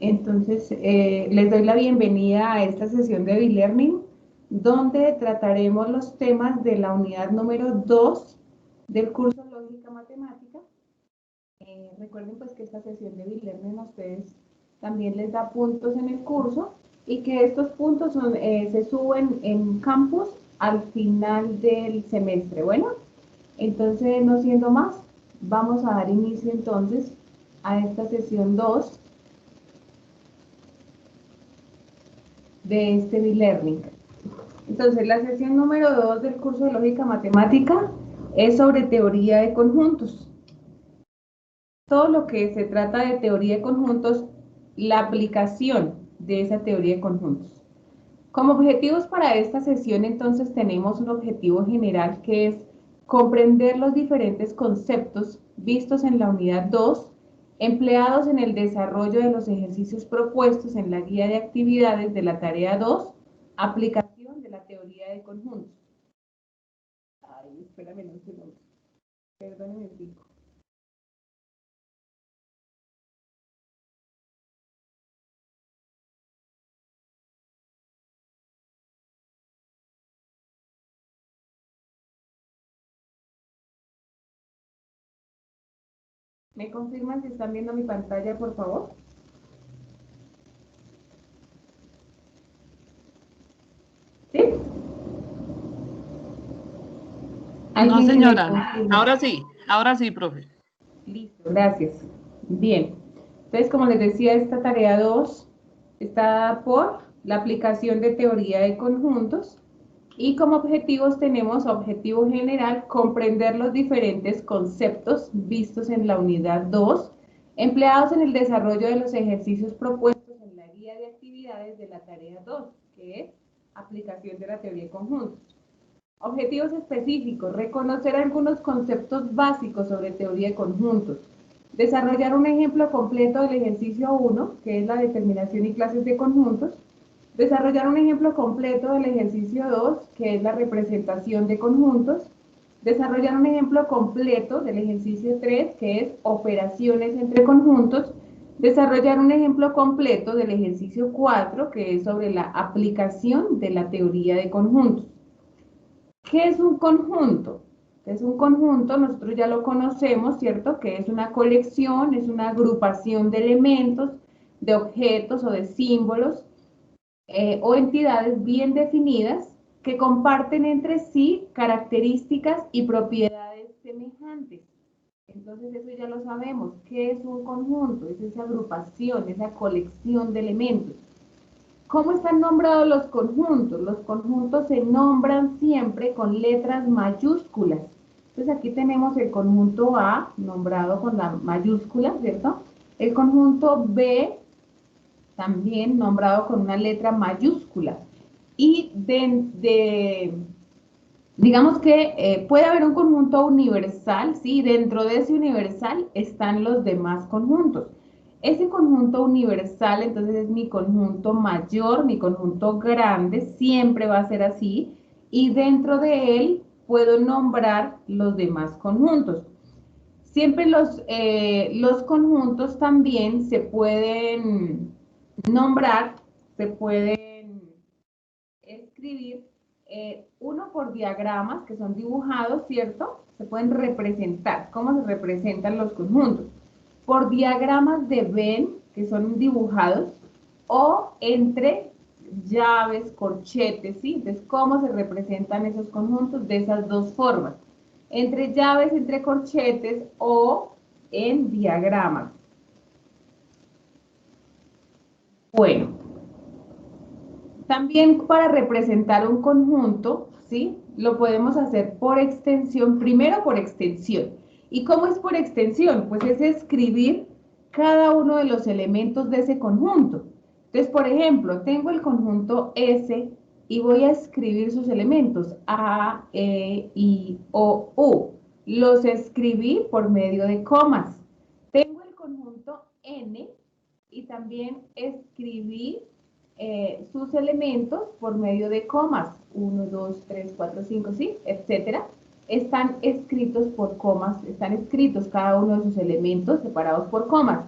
Entonces, les doy la bienvenida a esta sesión de B-Learning, donde trataremos los temas de la unidad número 2 del curso Lógica Matemática. Recuerden pues que esta sesión de B-Learning a ustedes también les da puntos en el curso y que estos puntos se suben en Campus al final del semestre. Bueno, entonces no siendo más, vamos a dar inicio entonces a esta sesión 2 de este B-Learning. Entonces, la sesión número 2 del curso de Lógica Matemática es sobre teoría de conjuntos. Todo lo que se trata de teoría de conjuntos, la aplicación de esa teoría de conjuntos. Como objetivos para esta sesión, entonces, tenemos un objetivo general que es comprender los diferentes conceptos vistos en la unidad 2, empleados en el desarrollo de los ejercicios propuestos en la guía de actividades de la tarea 2, aplicación de la teoría de conjuntos. Ay, espérame un segundo. Perdónenme, pico. ¿Me confirman si están viendo mi pantalla, por favor? ¿Sí? No, ¿Alguien que me señora. confirme? Ahora sí, profe. Listo, gracias. Bien. Entonces, como les decía, esta tarea 2 está dada por la aplicación de teoría de conjuntos y como objetivos tenemos objetivo general, comprender los diferentes conceptos vistos en la unidad 2, empleados en el desarrollo de los ejercicios propuestos en la guía de actividades de la tarea 2, que es aplicación de la teoría de conjuntos. Objetivos específicos, reconocer algunos conceptos básicos sobre teoría de conjuntos, desarrollar un ejemplo completo del ejercicio 1, que es la determinación y clases de conjuntos, desarrollar un ejemplo completo del ejercicio 2, que es la representación de conjuntos, desarrollar un ejemplo completo del ejercicio 3, que es operaciones entre conjuntos, desarrollar un ejemplo completo del ejercicio 4, que es sobre la aplicación de la teoría de conjuntos. ¿Qué es un conjunto? Es un conjunto, nosotros ya lo conocemos, ¿cierto? Que es una colección, es una agrupación de elementos, de objetos o de símbolos o entidades bien definidas que comparten entre sí características y propiedades semejantes. Entonces eso ya lo sabemos. ¿Qué es un conjunto? Es esa agrupación, esa colección de elementos. ¿Cómo están nombrados los conjuntos? Los conjuntos se nombran siempre con letras mayúsculas. Entonces aquí tenemos el conjunto A, nombrado con la mayúscula, ¿cierto? El conjunto B, también nombrado con una letra mayúscula. Y digamos que puede haber un conjunto universal, ¿sí? Dentro de ese universal están los demás conjuntos. Ese conjunto universal, entonces, es mi conjunto mayor, mi conjunto grande, siempre va a ser así, y dentro de él puedo nombrar los demás conjuntos. Siempre los conjuntos también se pueden nombrar, se pueden escribir, uno por diagramas que son dibujados, ¿cierto? Se pueden representar. ¿Cómo se representan los conjuntos? Por diagramas de Venn, que son dibujados, o entre llaves, corchetes, ¿sí? Entonces, ¿cómo se representan esos conjuntos? De esas dos formas. Entre llaves, entre corchetes o en diagramas. Bueno, también para representar un conjunto, ¿sí? Lo podemos hacer por extensión, primero por extensión. ¿Y cómo es por extensión? Pues es escribir cada uno de los elementos de ese conjunto. Entonces, por ejemplo, tengo el conjunto S y voy a escribir sus elementos A, E, I, O, U. Los escribí por medio de comas. Tengo el conjunto N y también escribí sus elementos por medio de comas, 1, 2, 3, 4, 5, ¿sí? Etcétera, están escritos por comas, están escritos cada uno de sus elementos separados por comas.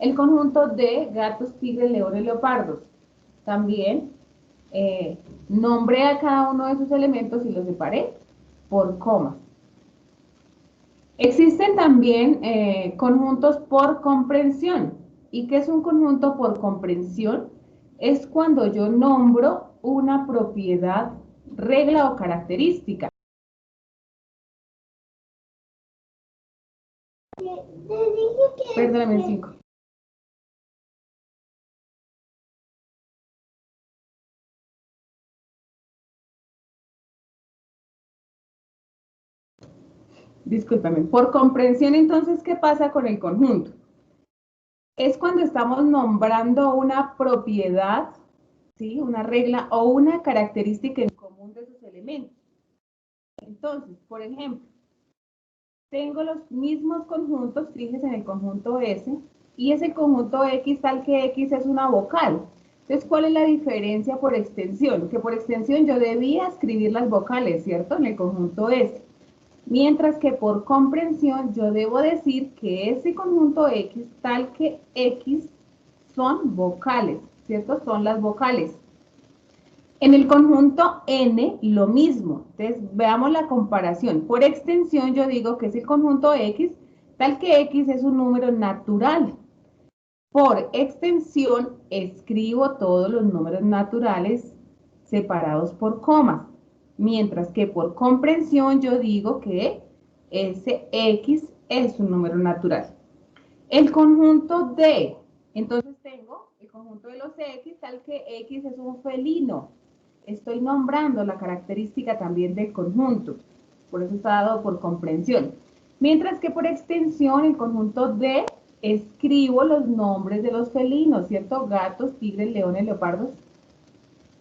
El conjunto de gatos, tigres, leones, leopardos. También nombré a cada uno de sus elementos y los separé por comas. Existen también conjuntos por comprensión. ¿Y qué es un conjunto por comprensión? Es cuando yo nombro una propiedad, regla o característica. Perdóname, 5. Discúlpame. Por comprensión, entonces, ¿qué pasa con el conjunto? Es cuando estamos nombrando una propiedad, ¿sí? Una regla o una característica en común de sus elementos. Entonces, por ejemplo, tengo los mismos conjuntos, fíjense en el conjunto S, y ese conjunto X tal que X es una vocal. Entonces, ¿cuál es la diferencia por extensión? Que por extensión yo debía escribir las vocales, ¿cierto? En el conjunto S. Mientras que por comprensión yo debo decir que ese conjunto X tal que X son vocales, ¿cierto? Son las vocales. En el conjunto N, lo mismo. Entonces, veamos la comparación. Por extensión, yo digo que es el conjunto X, tal que X es un número natural. Por extensión, escribo todos los números naturales separados por comas. Mientras que por comprensión, yo digo que ese X es un número natural. El conjunto D. Entonces tengo el conjunto de los X, tal que X es un felino. Estoy nombrando la característica también del conjunto. Por eso está dado por comprensión. Mientras que por extensión, el conjunto D, escribo los nombres de los felinos, ¿cierto? Gatos, tigres, leones, leopardos.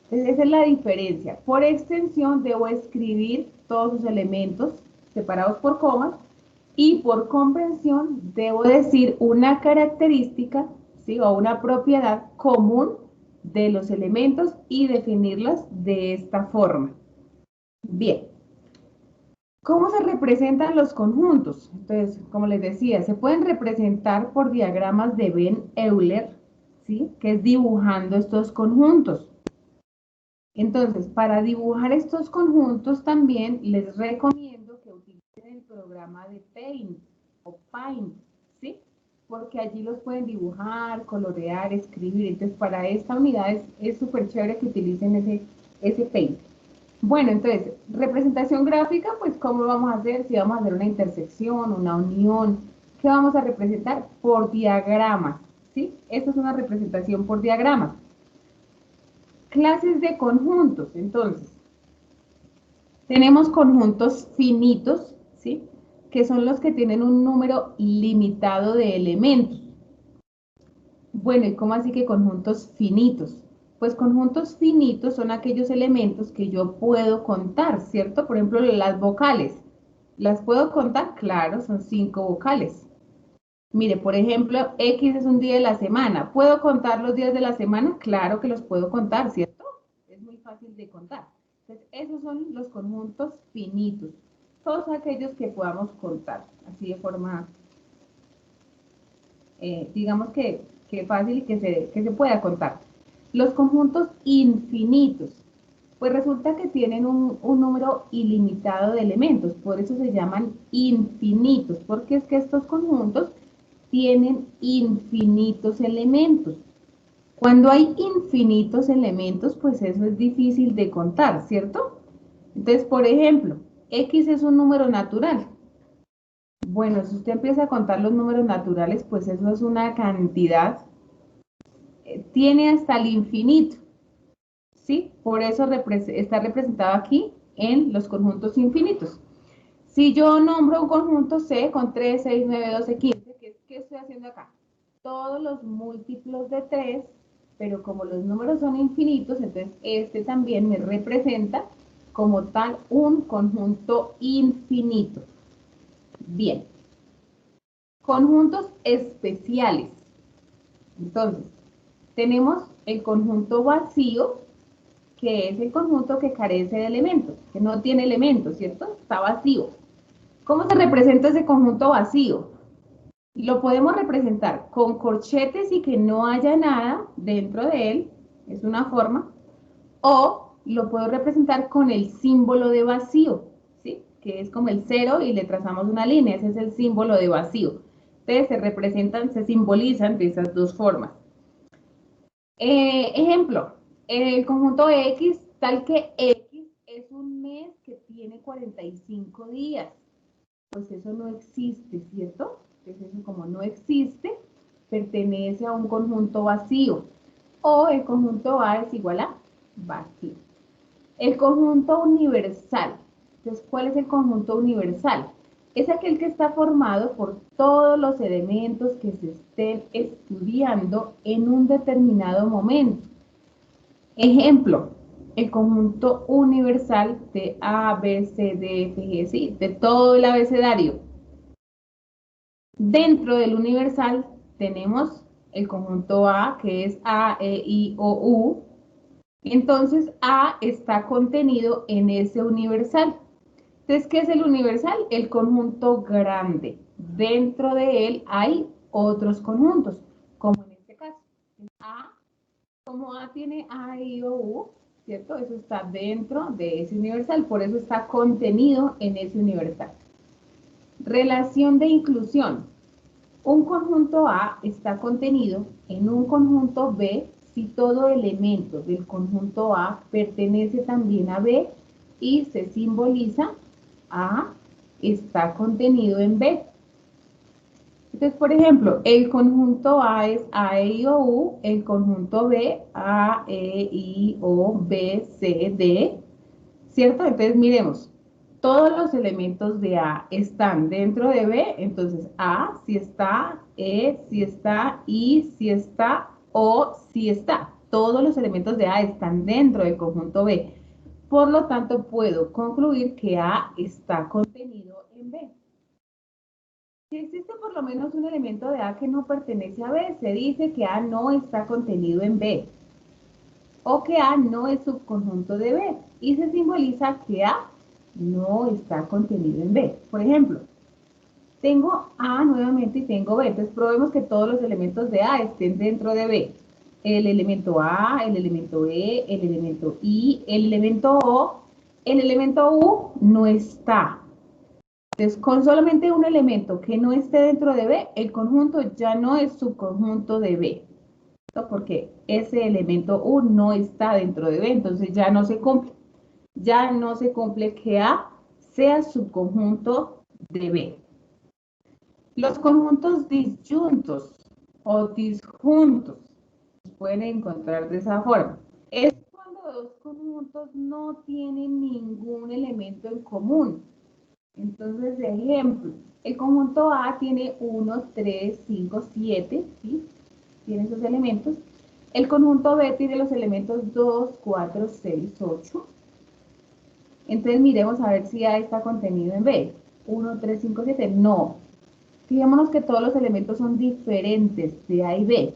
Entonces, esa es la diferencia. Por extensión, debo escribir todos sus elementos separados por comas. Y por comprensión, debo decir una característica, ¿sí? O una propiedad común de los elementos y definirlas de esta forma. Bien, ¿cómo se representan los conjuntos? Entonces, como les decía, se pueden representar por diagramas de Venn-Euler, ¿sí? Que es dibujando estos conjuntos. Entonces, para dibujar estos conjuntos también les recomiendo que utilicen el programa de Paint o Paint, ¿sí? Porque allí los pueden dibujar, colorear, escribir. Entonces, para esta unidad es súper chévere que utilicen ese Paint. Bueno, entonces, representación gráfica, pues, ¿cómo vamos a hacer? Si vamos a hacer una intersección, una unión, ¿qué vamos a representar? Por diagramas, ¿sí? Esta es una representación por diagramas. Clases de conjuntos, entonces. Tenemos conjuntos finitos, ¿sí? Que son los que tienen un número limitado de elementos. Bueno, ¿y cómo así que conjuntos finitos? Pues conjuntos finitos son aquellos elementos que yo puedo contar, ¿cierto? Por ejemplo, las vocales. ¿Las puedo contar? Claro, son 5 vocales. Mire, por ejemplo, X es un día de la semana. ¿Puedo contar los días de la semana? Claro que los puedo contar, ¿cierto? Es muy fácil de contar. Entonces, esos son los conjuntos finitos. Todos aquellos que podamos contar, así de forma, digamos que fácil y que se pueda contar. Los conjuntos infinitos, pues resulta que tienen un número ilimitado de elementos, por eso se llaman infinitos, porque es que estos conjuntos tienen infinitos elementos. Cuando hay infinitos elementos, pues eso es difícil de contar, ¿cierto? Entonces, por ejemplo, X es un número natural. Bueno, si usted empieza a contar los números naturales, pues eso es una cantidad, tiene hasta el infinito, ¿sí? Por eso está representado aquí en los conjuntos infinitos. Si yo nombro un conjunto C con 3, 6, 9, 12, 15, ¿qué estoy haciendo acá? Todos los múltiplos de 3, pero como los números son infinitos, entonces este también me representa como tal un conjunto infinito. Bien, conjuntos especiales. Entonces, tenemos el conjunto vacío, que es el conjunto que carece de elementos, que no tiene elementos, ¿cierto? Está vacío. ¿Cómo se representa ese conjunto vacío? Lo podemos representar con corchetes y que no haya nada dentro de él, es una forma, o lo puedo representar con el símbolo de vacío, ¿sí? Que es como el cero y le trazamos una línea, ese es el símbolo de vacío. Entonces se representan, se simbolizan de esas dos formas. Ejemplo, el conjunto X, tal que X es un mes que tiene 45 días. Pues eso no existe, ¿cierto? Entonces eso como no existe, pertenece a un conjunto vacío. O el conjunto A es igual a vacío. El conjunto universal. Entonces, ¿cuál es el conjunto universal? Es aquel que está formado por todos los elementos que se estén estudiando en un determinado momento. Ejemplo, el conjunto universal de A, B, C, D, F, G, sí, de todo el abecedario. Dentro del universal tenemos el conjunto A, que es A, E, I, O, U. Entonces, A está contenido en ese universal. Entonces, ¿qué es el universal? El conjunto grande. Dentro de él hay otros conjuntos, como en este caso. A, como A tiene A, I, O, U, ¿cierto? Eso está dentro de ese universal, por eso está contenido en ese universal. Relación de inclusión. Un conjunto A está contenido en un conjunto B si todo elemento del conjunto A pertenece también a B y se simboliza A está contenido en B. Entonces, por ejemplo, el conjunto A es A, E, I, O, U, el conjunto B, A, E, I, O, B, C, D, ¿cierto? Entonces, miremos, todos los elementos de A están dentro de B, entonces A sí está, E sí está, I sí está, O sí está. Todos los elementos de A están dentro del conjunto B. Por lo tanto, puedo concluir que A está contenido en B. Si existe por lo menos un elemento de A que no pertenece a B, se dice que A no está contenido en B o que A no es subconjunto de B y se simboliza que A no está contenido en B. Por ejemplo, tengo A nuevamente y tengo B, entonces probemos que todos los elementos de A estén dentro de B. El elemento A, el elemento E, el elemento I, el elemento O, el elemento U no está. Entonces, con solamente un elemento que no esté dentro de B, el conjunto ya no es subconjunto de B, ¿no? Porque ese elemento U no está dentro de B, entonces ya no se cumple. Ya no se cumple que A sea subconjunto de B. Los conjuntos disyuntos o disjuntos se pueden encontrar de esa forma. Es cuando dos conjuntos no tienen ningún elemento en común. Entonces, de ejemplo, el conjunto A tiene 1, 3, 5, 7, ¿sí? Tiene esos elementos. El conjunto B tiene los elementos 2, 4, 6, 8. Entonces, miremos a ver si A está contenido en B. 1, 3, 5, 7. No. Fijémonos que todos los elementos son diferentes de A y B.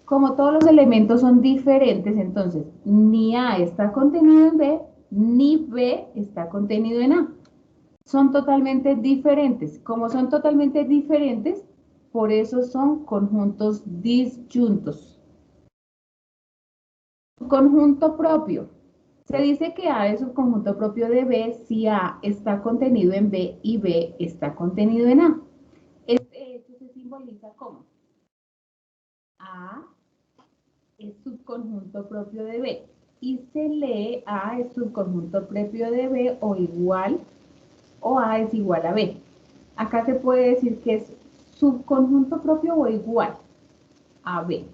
Como todos los elementos son diferentes, entonces ni A está contenido en B, ni B está contenido en A. Son totalmente diferentes. Como son totalmente diferentes, por eso son conjuntos disyuntos. Conjunto propio. Se dice que A es un conjunto propio de B si A está contenido en B y B está contenido en A. Este hecho se simboliza como A es subconjunto propio de B y se lee A es subconjunto propio de B o igual o A es igual a B. Acá se puede decir que es subconjunto propio o igual a B.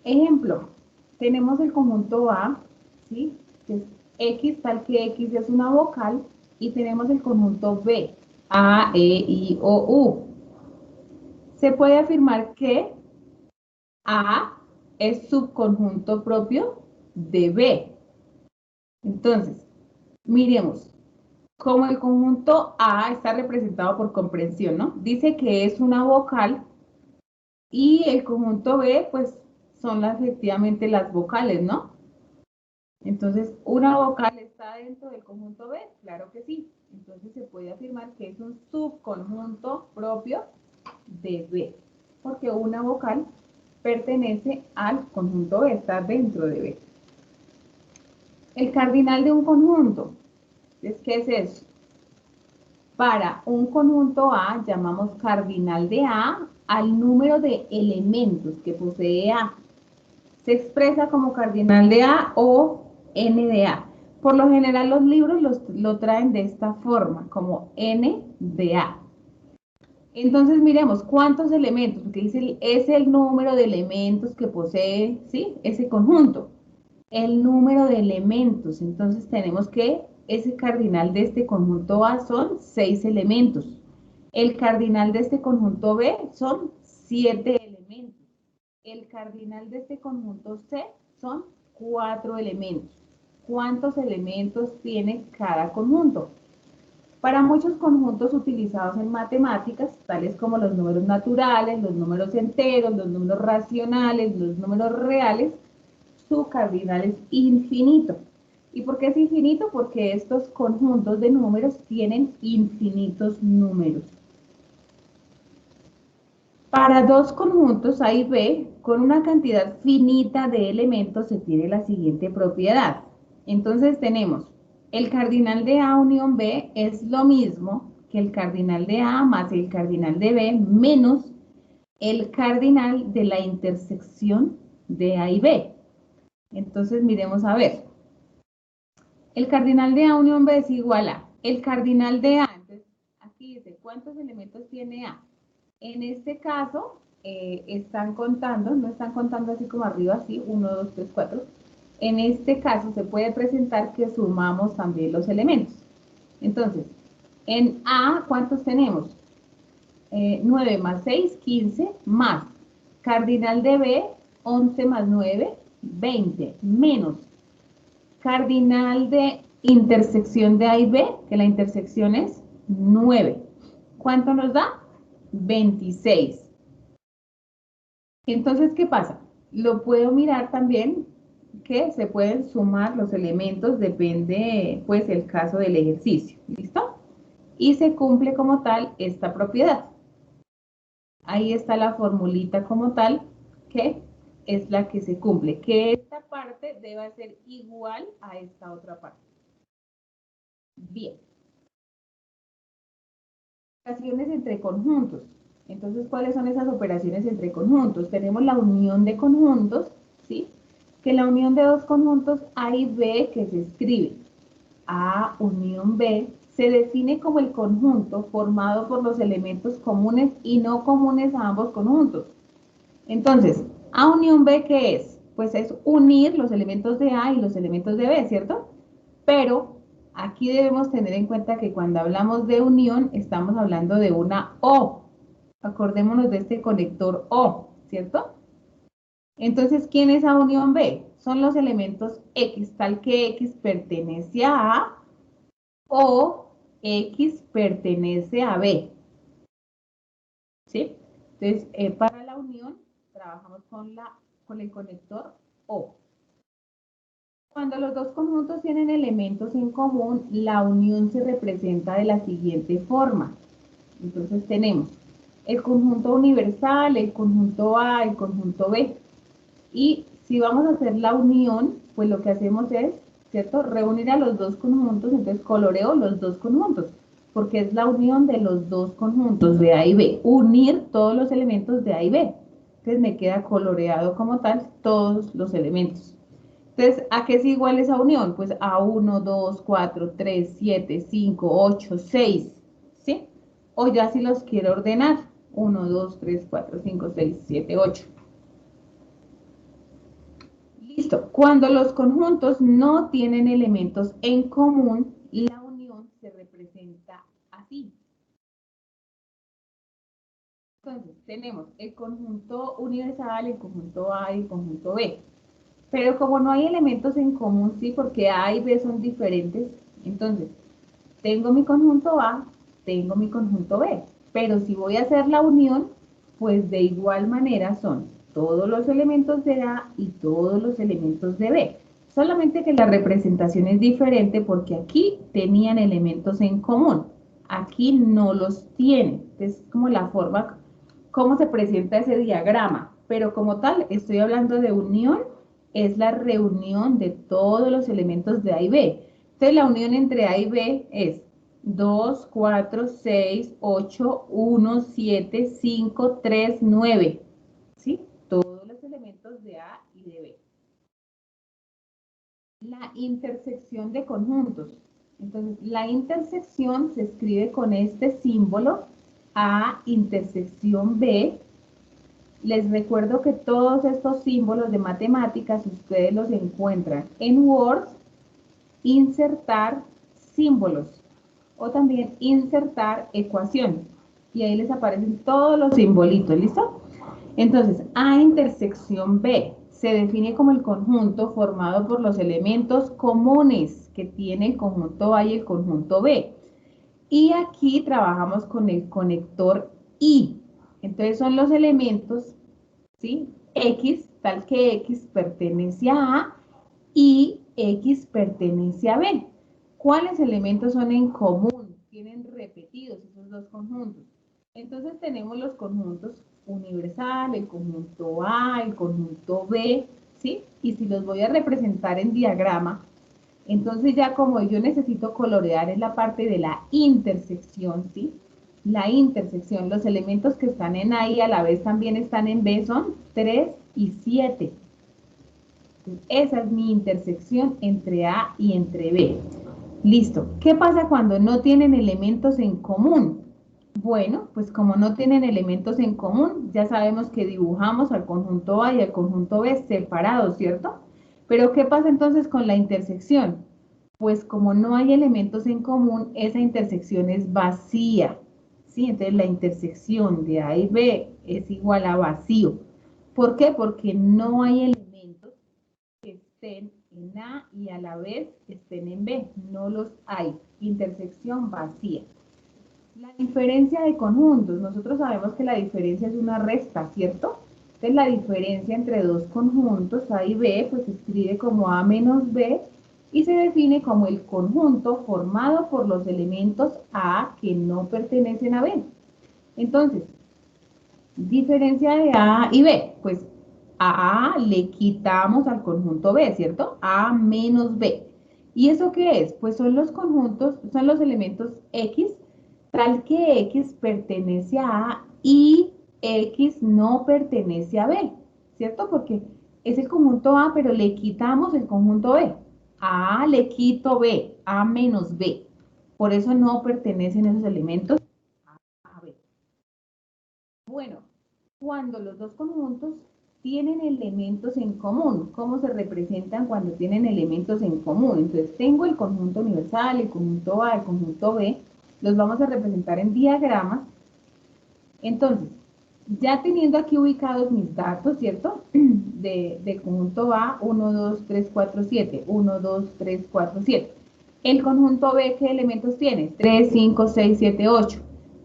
Ejemplo, tenemos el conjunto A, ¿sí? Que es X, tal que X es una vocal, y tenemos el conjunto B, A, E, I, O, U. Se puede afirmar que A es subconjunto propio de B. Entonces, miremos, como el conjunto A está representado por comprensión, ¿no? Dice que es una vocal y el conjunto B, pues, son efectivamente las vocales, ¿no? Entonces, ¿una vocal está dentro del conjunto B? Claro que sí. entonces se puede afirmar que es un subconjunto propio de B, porque una vocal pertenece al conjunto B, está dentro de B. El cardinal de un conjunto, ¿qué es eso? Para un conjunto A llamamos cardinal de A al número de elementos que posee A. Se expresa como cardinal de A o N de A. Por lo general los libros lo traen de esta forma, como N de A. Entonces miremos cuántos elementos, porque dice es el número de elementos que posee, ¿sí?, ese conjunto. El número de elementos, entonces tenemos que ese cardinal de este conjunto A son 6 elementos. El cardinal de este conjunto B son 7 elementos. El cardinal de este conjunto C son 4 elementos. ¿Cuántos elementos tiene cada conjunto? Para muchos conjuntos utilizados en matemáticas, tales como los números naturales, los números enteros, los números racionales, los números reales, su cardinal es infinito. ¿Y por qué es infinito? Porque estos conjuntos de números tienen infinitos números. Para dos conjuntos A y B, con una cantidad finita de elementos se tiene la siguiente propiedad. Entonces tenemos el cardinal de A unión B es lo mismo que el cardinal de A más el cardinal de B menos el cardinal de la intersección de A y B. Entonces miremos a ver. El cardinal de A unión B es igual a el cardinal de A. Entonces aquí dice, ¿cuántos elementos tiene A? En este caso, están contando, no están contando así como arriba, así, 1, 2, 3, 4. En este caso se puede presentar que sumamos también los elementos. Entonces, en A, ¿cuántos tenemos? 9 más 6, 15, más cardinal de B, 11 más 9, 20, menos cardinal de intersección de A y B, que la intersección es 9. ¿Cuánto nos da? 26. Entonces, ¿qué pasa? Lo puedo mirar también que se pueden sumar los elementos, depende pues el caso del ejercicio, ¿listo? Y se cumple como tal esta propiedad. Ahí está la formulita como tal, que es la que se cumple, que esta parte debe ser igual a esta otra parte. Bien. Operaciones entre conjuntos. Entonces, ¿cuáles son esas operaciones entre conjuntos? Tenemos la unión de conjuntos, ¿sí? Que la unión de dos conjuntos A y B que se escribe A unión B se define como el conjunto formado por los elementos comunes y no comunes a ambos conjuntos. Entonces, A unión B, ¿qué es? Pues es unir los elementos de A y los elementos de B, ¿cierto? Pero aquí debemos tener en cuenta que cuando hablamos de unión, estamos hablando de una O. Acordémonos de este conector O, ¿cierto? Entonces, ¿quién es A unión B? Son los elementos X, tal que X pertenece a A o X pertenece a B. ¿Sí? Entonces, para la unión, trabajamos con el conector O. Cuando los dos conjuntos tienen elementos en común, la unión se representa de la siguiente forma. Entonces tenemos el conjunto universal, el conjunto A, el conjunto B. Y si vamos a hacer la unión, pues lo que hacemos es, ¿cierto?, reunir a los dos conjuntos, entonces coloreo los dos conjuntos, porque es la unión de los dos conjuntos de A y B, unir todos los elementos de A y B. Entonces me queda coloreado como tal todos los elementos. Entonces, ¿a qué es igual esa unión? Pues a 1, 2, 4, 3, 7, 5, 8, 6, ¿sí? O ya si los quiero ordenar, 1, 2, 3, 4, 5, 6, 7, 8. Listo. Cuando los conjuntos no tienen elementos en común, la unión se representa así. Entonces, tenemos el conjunto universal, el conjunto A y el conjunto B. Pero como no hay elementos en común, sí, porque A y B son diferentes, entonces tengo mi conjunto A, tengo mi conjunto B. Pero si voy a hacer la unión, pues de igual manera son todos los elementos de A y todos los elementos de B. Solamente que la representación es diferente porque aquí tenían elementos en común. Aquí no los tienen. Es como la forma, cómo se presenta ese diagrama. Pero como tal, estoy hablando de unión, es la reunión de todos los elementos de A y B. Entonces, la unión entre A y B es 2, 4, 6, 8, 1, 7, 5, 3, 9. ¿Sí? Todos los elementos de A y de B. La intersección de conjuntos. Entonces, la intersección se escribe con este símbolo A intersección B. Les recuerdo que todos estos símbolos de matemáticas ustedes los encuentran en Word, insertar símbolos o también insertar ecuaciones. Y ahí les aparecen todos los simbolitos, ¿listo? Entonces, A intersección B se define como el conjunto formado por los elementos comunes que tiene el conjunto A y el conjunto B. Y aquí trabajamos con el conector I. Entonces son los elementos, ¿sí? X, tal que X pertenece a A y X pertenece a B. ¿Cuáles elementos son en común? Tienen repetidos esos dos conjuntos. Entonces tenemos los conjuntos universal, el conjunto A, el conjunto B, ¿sí? Y si los voy a representar en diagrama, entonces ya como yo necesito colorear en la parte de la intersección, ¿sí? La intersección, los elementos que están en A y a la vez también están en B son 3 y 7. Esa es mi intersección entre A y entre B. Listo. ¿Qué pasa cuando no tienen elementos en común? Bueno, pues como no tienen elementos en común, ya sabemos que dibujamos al conjunto A y al conjunto B separados, ¿cierto? Pero ¿qué pasa entonces con la intersección? Pues como no hay elementos en común, esa intersección es vacía, ¿sí? Entonces la intersección de A y B es igual a vacío. ¿Por qué? Porque no hay elementos que estén en A y a la vez estén en B. No los hay. Intersección vacía. La diferencia de conjuntos. Nosotros sabemos que la diferencia es una resta, ¿cierto? Entonces la diferencia entre dos conjuntos, A y B, pues se escribe como A menos B y se define como el conjunto formado por los elementos A que no pertenecen a B. Entonces, diferencia de A y B, pues a A le quitamos al conjunto B, ¿cierto? A menos B. ¿Y eso qué es? Pues son los conjuntos, son los elementos X, tal que X pertenece a A y X no pertenece a B, ¿cierto? Porque es el conjunto A, pero le quitamos el conjunto B. A le quito B, A menos B. Por eso no pertenecen esos elementos a B. Bueno, cuando los dos conjuntos tienen elementos en común. ¿Cómo se representan cuando tienen elementos en común? Entonces, tengo el conjunto universal, el conjunto A, el conjunto B. Los vamos a representar en diagramas. Entonces, ya teniendo aquí ubicados mis datos, ¿cierto? Del conjunto A, 1, 2, 3, 4, 7. 1, 2, 3, 4, 7. El conjunto B, ¿qué elementos tiene? 3, 5, 6, 7, 8.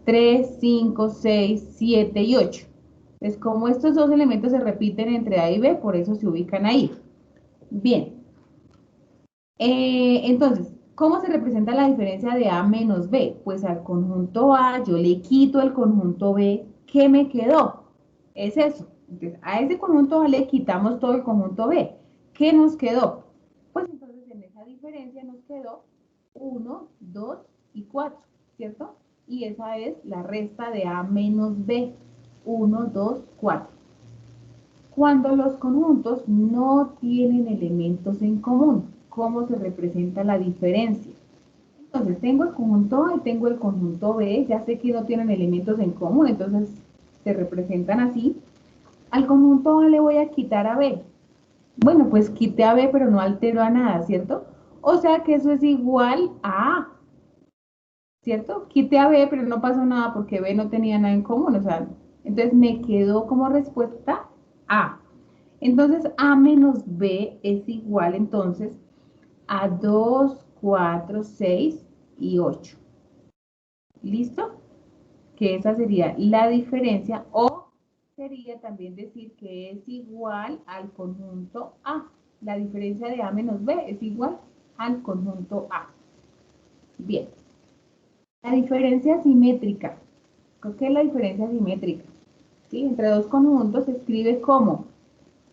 3, 5, 6, 7 y 8. Entonces, como estos dos elementos se repiten entre A y B, por eso se ubican ahí. Bien. Entonces, ¿cómo se representa la diferencia de A menos B? Pues al conjunto A yo le quito el conjunto B. ¿Qué me quedó? Es eso. Entonces, a ese conjunto A le quitamos todo el conjunto B. ¿Qué nos quedó? Pues entonces en esa diferencia nos quedó 1, 2 y 4, ¿cierto? Y esa es la resta de A menos B. 1, 2, 4. Cuando los conjuntos no tienen elementos en común, ¿cómo se representa la diferencia? Entonces, tengo el conjunto A y tengo el conjunto B, ya sé que no tienen elementos en común, entonces se representan así. Al conjunto A le voy a quitar a B. Bueno, pues quité a B, pero no altero a nada, ¿cierto? O sea que eso es igual a A, ¿cierto? Quité a B, pero no pasó nada porque B no tenía nada en común, o sea, entonces me quedó como respuesta A. Entonces, A menos B es igual entonces a 2, 4, 6 y 8. ¿Listo? Que esa sería la diferencia o sería también decir que es igual al conjunto A. La diferencia de A menos B es igual al conjunto A. Bien. La diferencia simétrica. ¿Qué es la diferencia simétrica? ¿Sí? Entre dos conjuntos se escribe como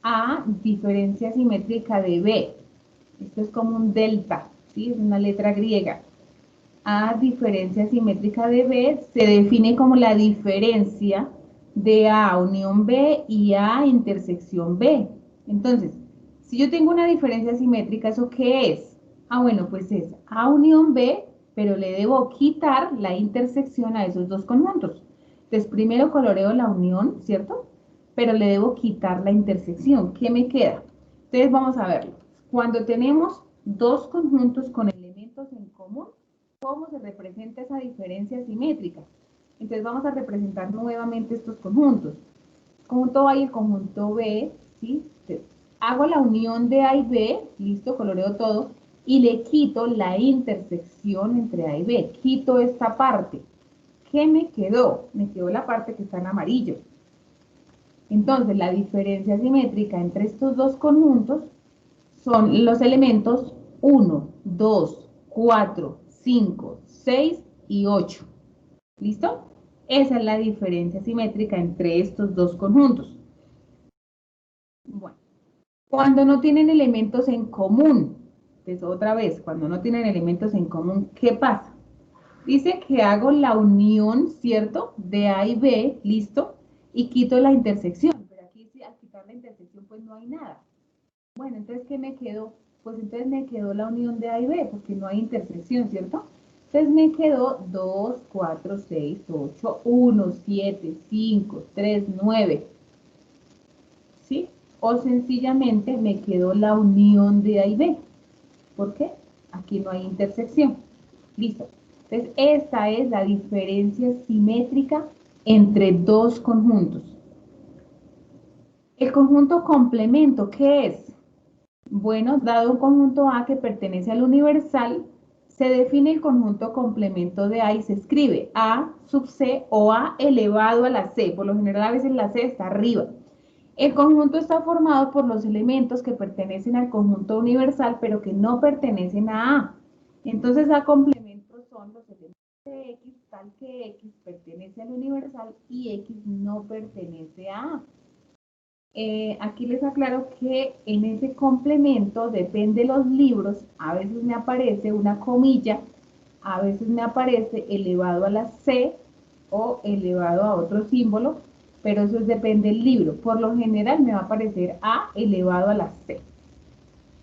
A diferencia simétrica de B. Esto es como un delta, ¿sí? Es una letra griega. A diferencia simétrica de B se define como la diferencia de A unión B y A intersección B. Entonces, si yo tengo una diferencia simétrica, ¿eso qué es? Bueno, pues es A unión B, pero le debo quitar la intersección a esos dos conjuntos. Entonces, primero coloreo la unión, ¿cierto? Pero le debo quitar la intersección. ¿Qué me queda? Entonces, vamos a verlo. Cuando tenemos dos conjuntos con elementos en común, ¿cómo se representa esa diferencia simétrica? Entonces vamos a representar nuevamente estos conjuntos. Conjunto A y el conjunto B, ¿sí? Entonces, hago la unión de A y B, listo, coloreo todo, y le quito la intersección entre A y B. Quito esta parte. ¿Qué me quedó? Me quedó la parte que está en amarillo. Entonces, la diferencia simétrica entre estos dos conjuntos son los elementos 1, 2, 4, 5, 6 y 8. ¿Listo? Esa es la diferencia simétrica entre estos dos conjuntos. Bueno, cuando no tienen elementos en común, entonces otra vez, cuando no tienen elementos en común, ¿qué pasa? Dice que hago la unión, ¿cierto? De A y B, ¿listo? Y quito la intersección, pero aquí al quitar la intersección pues no hay nada. Bueno, entonces, ¿qué me quedó? Pues entonces me quedó la unión de A y B, porque no hay intersección, ¿cierto? Entonces me quedó 2, 4, 6, 8, 1, 7, 5, 3, 9, ¿sí? O sencillamente me quedó la unión de A y B. ¿Por qué? Aquí no hay intersección. Listo. Entonces, esta es la diferencia simétrica entre dos conjuntos. El conjunto complemento, ¿qué es? Bueno, dado un conjunto A que pertenece al universal, se define el conjunto complemento de A y se escribe A sub C o A elevado a la C. Por lo general a veces la C está arriba. El conjunto está formado por los elementos que pertenecen al conjunto universal pero que no pertenecen a A. Entonces A complemento son los elementos de X tal que X pertenece al universal y X no pertenece a A. Aquí les aclaro que en ese complemento, depende de los libros, a veces me aparece una comilla, a veces me aparece elevado a la C o elevado a otro símbolo, pero eso depende del libro. Por lo general me va a aparecer A elevado a la C.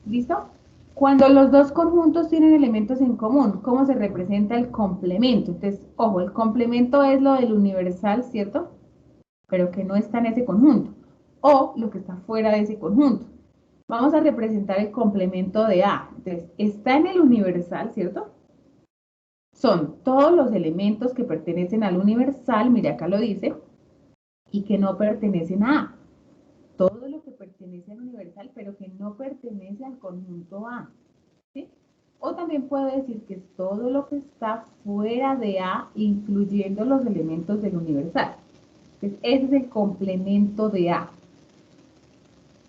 ¿Listo? Cuando los dos conjuntos tienen elementos en común, ¿cómo se representa el complemento? Entonces, ojo, el complemento es lo del universal, ¿cierto? Pero que no está en ese conjunto, o lo que está fuera de ese conjunto. Vamos a representar el complemento de A. Entonces, está en el universal, ¿cierto? Son todos los elementos que pertenecen al universal, mire acá lo dice, y que no pertenecen a A. Todo lo que pertenece al universal, pero que no pertenece al conjunto A. ¿Sí? O también puedo decir que es todo lo que está fuera de A, incluyendo los elementos del universal. Entonces, ese es el complemento de A.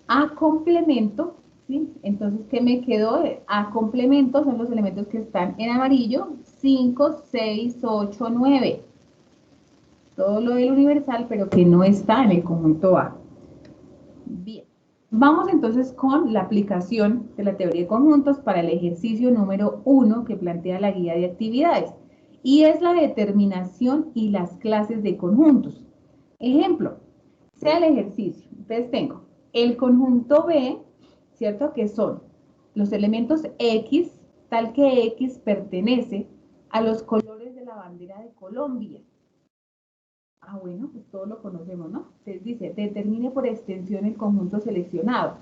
A complemento, ¿sí? Entonces, ¿qué me quedó? A complemento son los elementos que están en amarillo, 5, 6, 8, 9. Todo lo del universal, pero que no está en el conjunto A. Bien. Vamos entonces con la aplicación de la teoría de conjuntos para el ejercicio número 1 que plantea la guía de actividades. Y es la determinación y las clases de conjuntos. Ejemplo, sea el ejercicio. Entonces tengo el conjunto B, ¿cierto? Que son los elementos X, tal que X pertenece a los colores de la bandera de Colombia. Bueno, pues todos lo conocemos, ¿no? Entonces dice, determine por extensión el conjunto seleccionado.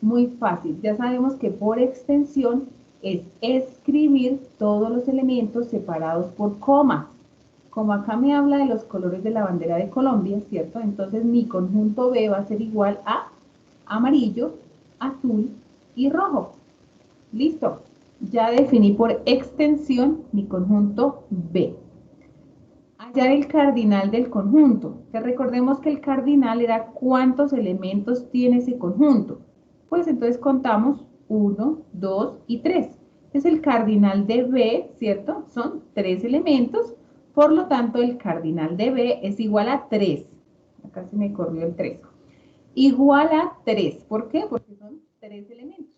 Muy fácil, ya sabemos que por extensión es escribir todos los elementos separados por comas. Como acá me habla de los colores de la bandera de Colombia, ¿cierto? Entonces mi conjunto B va a ser igual a amarillo, azul y rojo. Listo. Ya definí por extensión mi conjunto B. Hallar el cardinal del conjunto. Que recordemos que el cardinal era cuántos elementos tiene ese conjunto. pues entonces contamos 1, 2 y 3. Entonces el cardinal de B, ¿cierto? Son 3 elementos, por lo tanto el cardinal de B es igual a 3. Acá se me corrió el 3. Igual a 3. ¿Por qué? Porque son 3 elementos.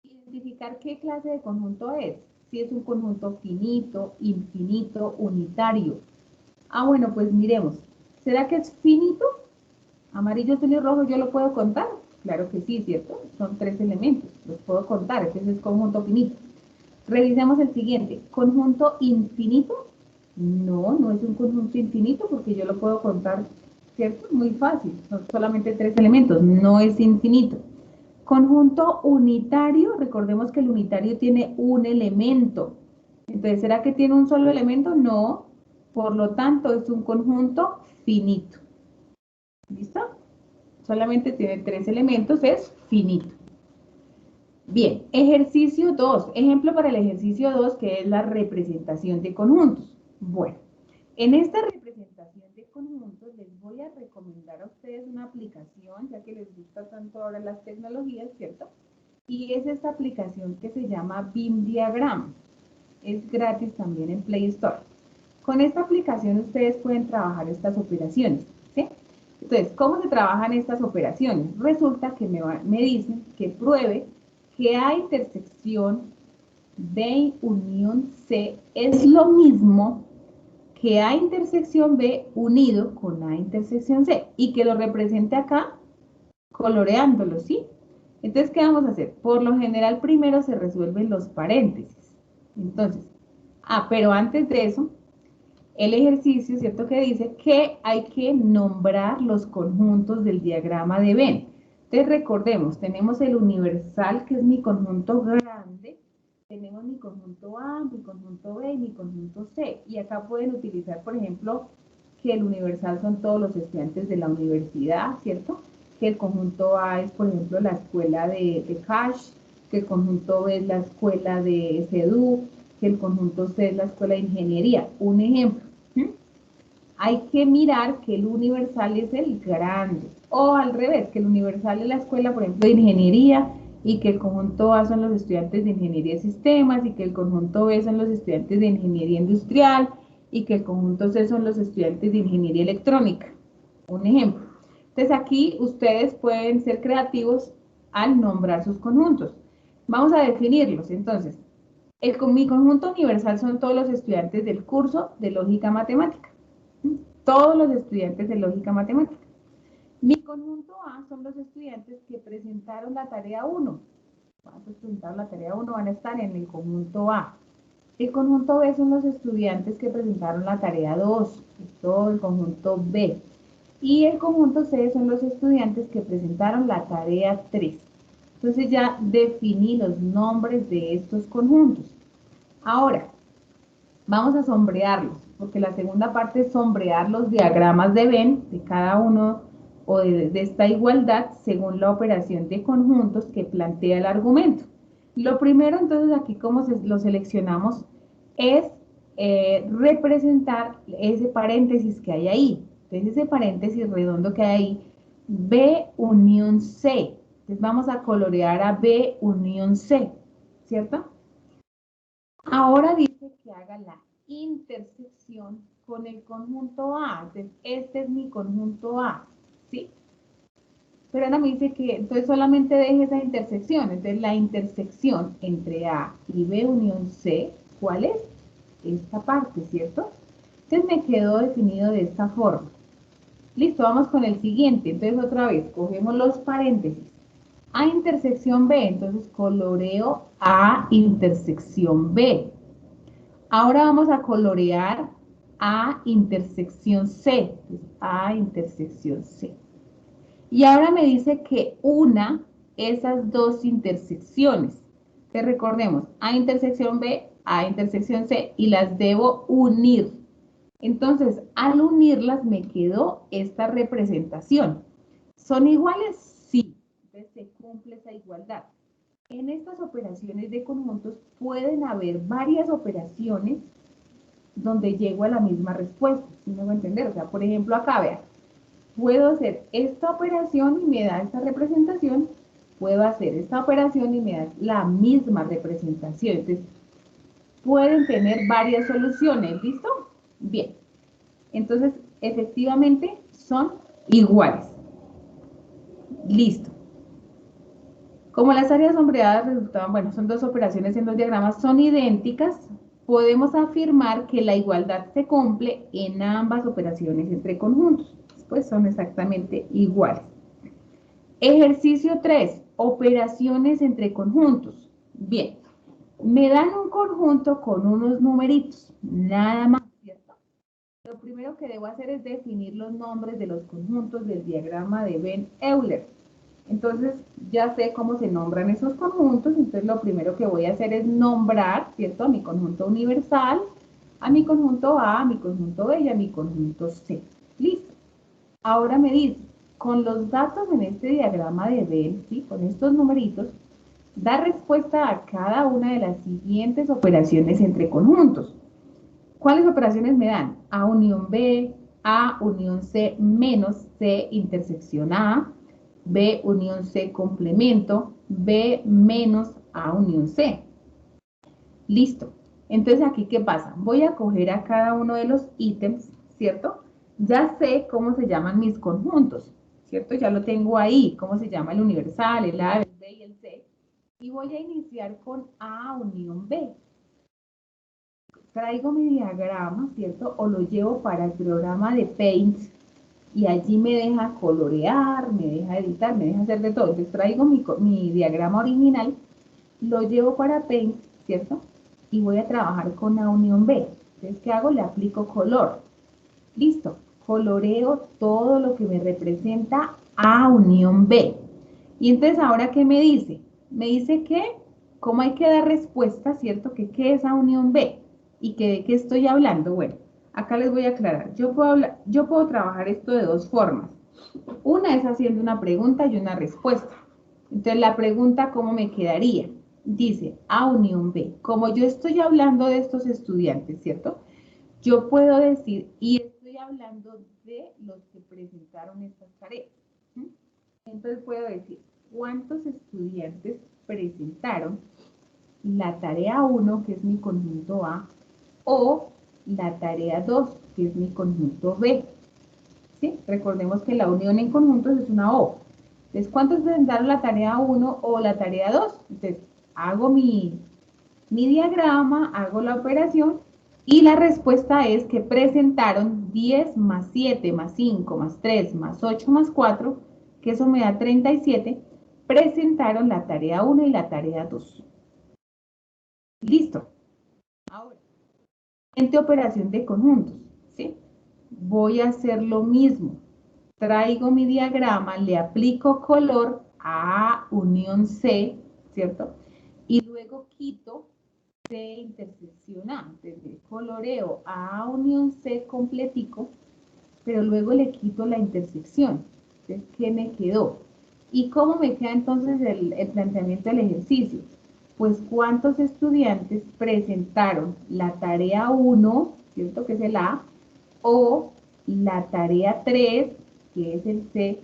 Identificar qué clase de conjunto es. Si es un conjunto finito, infinito, unitario. Ah, bueno, pues miremos. ¿Será que es finito? Amarillo, azul y rojo, ¿yo lo puedo contar? Claro que sí, ¿cierto? Son 3 elementos, los puedo contar, entonces es conjunto finito. Revisemos el siguiente, ¿conjunto infinito? No, no es un conjunto infinito porque yo lo puedo contar, ¿cierto? Muy fácil, son solamente 3 elementos, no es infinito. Conjunto unitario, recordemos que el unitario tiene un elemento. Entonces, ¿será que tiene un solo elemento? No, por lo tanto es un conjunto finito. ¿Listo? Solamente tiene 3 elementos, es finito. Bien, ejercicio 2. Ejemplo para el ejercicio 2, que es la representación de conjuntos. Bueno, en esta representación de conjuntos les voy a recomendar a ustedes una aplicación, ya que les gusta tanto ahora las tecnologías, ¿cierto? Y es esta aplicación que se llama BIM Diagram. Es gratis también en Play Store. Con esta aplicación ustedes pueden trabajar estas operaciones, ¿sí? Entonces, ¿cómo se trabajan estas operaciones? Resulta que me dicen que pruebe que A intersección B unión C es lo mismo que A intersección B unido con A intersección C y que lo represente acá coloreándolo, ¿sí? Entonces, ¿qué vamos a hacer? Por lo general, primero se resuelven los paréntesis. Entonces, pero antes de eso, el ejercicio, ¿cierto? Que dice que hay que nombrar los conjuntos del diagrama de Venn. Entonces recordemos, tenemos el universal, que es mi conjunto grande, tenemos mi conjunto A, mi conjunto B y mi conjunto C. Y acá pueden utilizar, por ejemplo, que el universal son todos los estudiantes de la universidad, ¿cierto? Que el conjunto A es, por ejemplo, la escuela de Cash, que el conjunto B es la escuela de SEDU, que el conjunto C es la escuela de ingeniería. Un ejemplo. Hay que mirar que el universal es el grande. O al revés, que el universal es la escuela, por ejemplo, de ingeniería y que el conjunto A son los estudiantes de ingeniería de sistemas y que el conjunto B son los estudiantes de ingeniería industrial y que el conjunto C son los estudiantes de ingeniería electrónica. Un ejemplo. Entonces aquí ustedes pueden ser creativos al nombrar sus conjuntos. Vamos a definirlos. Entonces, mi conjunto universal son todos los estudiantes del curso de lógica matemática. Todos los estudiantes de lógica matemática. Mi conjunto A son los estudiantes que presentaron la tarea 1. Van a presentar la tarea 1, van a estar en el conjunto A. El conjunto B son los estudiantes que presentaron la tarea 2, todo el conjunto B. Y el conjunto C son los estudiantes que presentaron la tarea 3. Entonces ya definí los nombres de estos conjuntos. Ahora, vamos a sombrearlos, porque la segunda parte es sombrear los diagramas de Venn de cada uno o de esta igualdad según la operación de conjuntos que plantea el argumento. Lo primero, entonces, aquí como lo seleccionamos, es representar ese paréntesis que hay ahí. Entonces, ese paréntesis redondo que hay ahí, B unión C. Entonces, vamos a colorear a B unión C, ¿cierto? Ahora dice que haga la intersección con el conjunto A. Entonces, este es mi conjunto A, ¿sí? Pero ahora me dice que entonces solamente deje esa intersección. Entonces, la intersección entre A y B unión C, ¿cuál es? Esta parte, ¿cierto? Entonces, me quedó definido de esta forma. Listo, vamos con el siguiente. Entonces, otra vez, cogemos los paréntesis. A intersección B, entonces coloreo A intersección B. Ahora vamos a colorear A intersección C. A intersección C. Y ahora me dice que una esas dos intersecciones. Que recordemos, A intersección B, A intersección C, y las debo unir. Entonces, al unirlas me quedó esta representación. ¿Son iguales? Sí. Entonces se cumple esa igualdad. En estas operaciones de conjuntos pueden haber varias operaciones donde llego a la misma respuesta, ¿sí me voy a entender? O sea, por ejemplo, acá, vean, puedo hacer esta operación y me da esta representación, puedo hacer esta operación y me da la misma representación. Entonces, pueden tener varias soluciones, ¿listo? Bien, entonces, efectivamente, son iguales. Listo. Como las áreas sombreadas resultaban, bueno, son dos operaciones en los diagramas, son idénticas, podemos afirmar que la igualdad se cumple en ambas operaciones entre conjuntos, pues son exactamente iguales. Ejercicio 3, operaciones entre conjuntos. Bien, me dan un conjunto con unos numeritos, nada más, ¿cierto? Lo primero que debo hacer es definir los nombres de los conjuntos del diagrama de Venn-Euler. Entonces, ya sé cómo se nombran esos conjuntos, entonces lo primero que voy a hacer es nombrar, ¿cierto? A mi conjunto universal, a mi conjunto A, a mi conjunto B y a mi conjunto C. Listo. Ahora me dice, con los datos en este diagrama de Venn, ¿sí? Con estos numeritos, da respuesta a cada una de las siguientes operaciones entre conjuntos. ¿Cuáles operaciones me dan? A unión B, A unión C menos C intersección A, B unión C complemento, B menos A unión C. Listo. Entonces, ¿aquí qué pasa? Voy a coger a cada uno de los ítems, ¿cierto? Ya sé cómo se llaman mis conjuntos, ¿cierto? Ya lo tengo ahí, cómo se llama el universal, el A, el B y el C. Y voy a iniciar con A unión B. Traigo mi diagrama, ¿cierto? O lo llevo para el programa de Paint y allí me deja colorear, me deja editar, me deja hacer de todo. Entonces traigo mi diagrama original, lo llevo para Paint, ¿cierto? Y voy a trabajar con A unión B. Entonces, ¿qué hago? Le aplico color. Listo. Coloreo todo lo que me representa A unión B. Y entonces, ¿ahora qué me dice? Me dice que, ¿cómo hay que dar respuesta, ¿cierto? Que ¿qué es A unión B? ¿Y que de qué estoy hablando? Bueno, acá les voy a aclarar. Yo puedo trabajar esto de dos formas. Una es haciendo una pregunta y una respuesta. Entonces, la pregunta, ¿cómo me quedaría? Dice A unión B. Como yo estoy hablando de estos estudiantes, ¿cierto? Yo puedo decir, y estoy hablando de los que presentaron estas tareas. ¿Sí? Entonces puedo decir, ¿cuántos estudiantes presentaron la tarea 1, que es mi conjunto A, o la tarea 2, que es mi conjunto B? ¿Sí? Recordemos que la unión en conjuntos es una O. Entonces, ¿cuántos presentaron la tarea 1 o la tarea 2? Entonces, hago mi diagrama, hago la operación y la respuesta es que presentaron 10 más 7 más 5 más 3 más 8 más 4, que eso me da 37, presentaron la tarea 1 y la tarea 2. Listo. Ahora, siguiente operación de conjuntos, ¿sí? Voy a hacer lo mismo. Traigo mi diagrama, le aplico color a unión C, ¿cierto? Y luego quito C intersección A. Entonces, coloreo A unión C completico, pero luego le quito la intersección. Entonces, ¿qué me quedó? ¿Y cómo me queda entonces el planteamiento del ejercicio? Pues, ¿cuántos estudiantes presentaron la tarea 1, ¿cierto? Que es el A, o la tarea 3, que es el C,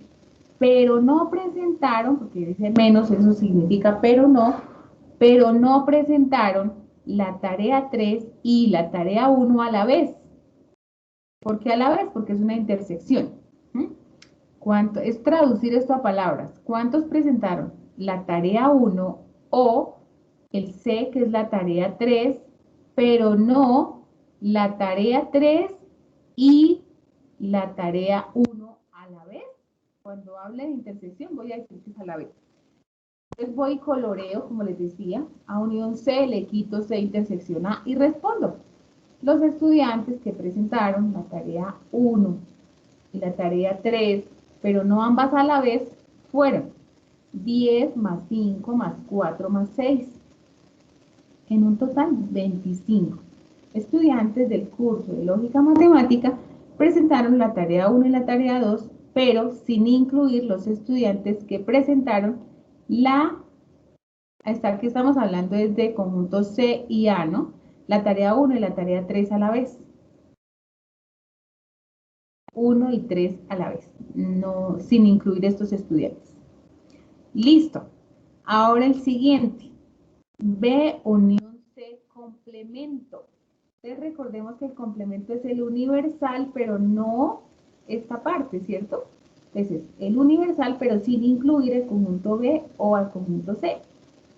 pero no presentaron, porque dice menos, eso significa pero no presentaron la tarea 3 y la tarea 1 a la vez. ¿Por qué a la vez? Porque es una intersección. ¿Cuánto? Es traducir esto a palabras. ¿Cuántos presentaron la tarea 1 o el C, que es la tarea 3, pero no la tarea 3 y la tarea 1 a la vez? Cuando hable de intersección voy a decir que es a la vez. Entonces voy y coloreo, como les decía, a unión C, le quito C intersección A y respondo. Los estudiantes que presentaron la tarea 1 y la tarea 3, pero no ambas a la vez, fueron 10 más 5 más 4 más 6. En un total, 25. Estudiantes del curso de Lógica Matemática presentaron la tarea 1 y la tarea 2, pero sin incluir los estudiantes que presentaron aquí estamos hablando desde conjuntos C y A, ¿no? La tarea 1 y la tarea 3 a la vez. 1 y 3 a la vez, no, sin incluir estos estudiantes. Listo. Ahora el siguiente. B unión C complemento. Entonces recordemos que el complemento es el universal, pero no esta parte, ¿cierto? Entonces, el universal, pero sin incluir el conjunto B o al conjunto C.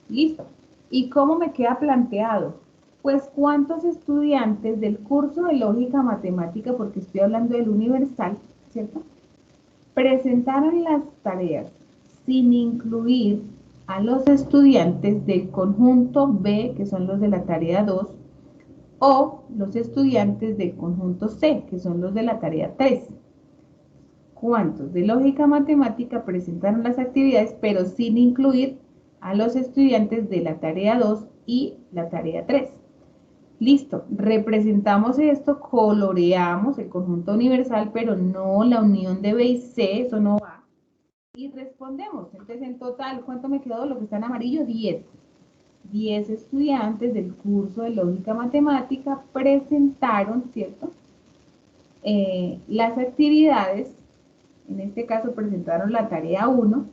Listo. ¿Y cómo me queda planteado? Pues, ¿cuántos estudiantes del curso de lógica matemática, porque estoy hablando del universal, ¿cierto?, presentaron las tareas sin incluir a los estudiantes del conjunto B, que son los de la tarea 2, o los estudiantes del conjunto C, que son los de la tarea 3. ¿Cuántos de lógica matemática presentaron las actividades, pero sin incluir a los estudiantes de la tarea 2 y la tarea 3? Listo, representamos esto, coloreamos el conjunto universal, pero no la unión de B y C, eso no va. Y respondemos. Entonces, en total, ¿cuánto me quedó? Lo que está en amarillo, 10. 10 estudiantes del curso de lógica matemática presentaron, ¿cierto?, las actividades. En este caso presentaron la tarea 1,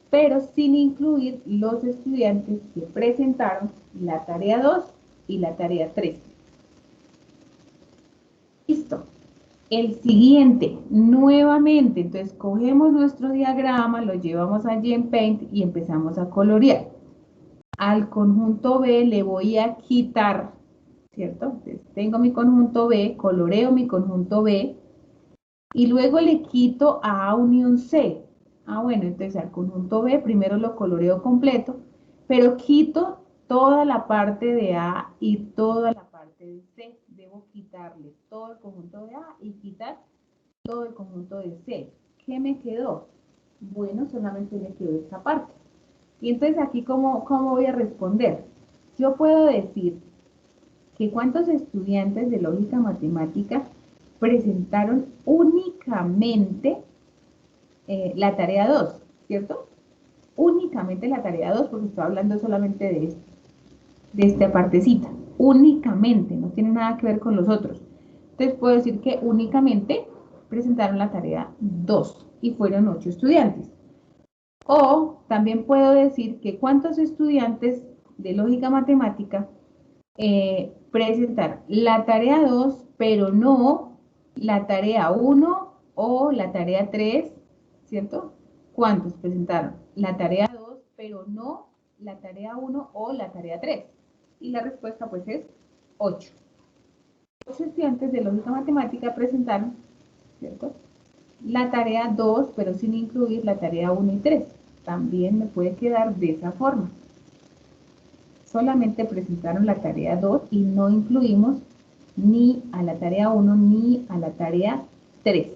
pero sin incluir los estudiantes que presentaron la tarea 2 y la tarea 3. Listo. El siguiente, nuevamente, entonces cogemos nuestro diagrama, lo llevamos allí en Paint y empezamos a colorear. Al conjunto B le voy a quitar, ¿cierto? Entonces tengo mi conjunto B, coloreo mi conjunto B, y luego le quito a A unión C. Bueno, entonces al conjunto B primero lo coloreo completo, pero quito toda la parte de A y toda la parte de C. Debo quitarle todo el conjunto de A y quitar todo el conjunto de C. ¿Qué me quedó? Bueno, solamente me quedó esta parte. Y entonces aquí, ¿cómo voy a responder? Yo puedo decir que cuántos estudiantes de lógica matemática presentaron únicamente la tarea 2, ¿cierto? Únicamente la tarea 2, porque estoy hablando solamente de esta partecita. Únicamente, no tiene nada que ver con los otros. Entonces puedo decir que únicamente presentaron la tarea 2 y fueron 8 estudiantes. O también puedo decir que cuántos estudiantes de lógica matemática presentaron la tarea 2, pero no la tarea 1 o la tarea 3, ¿cierto? ¿Cuántos presentaron la tarea 2, pero no la tarea 1 o la tarea 3? Y la respuesta pues es 8. 8 estudiantes de lógica matemática presentaron, ¿cierto?, la tarea 2, pero sin incluir la tarea 1 y 3. También me puede quedar de esa forma. Solamente presentaron la tarea 2 y no incluimos ni a la tarea 1 ni a la tarea 3.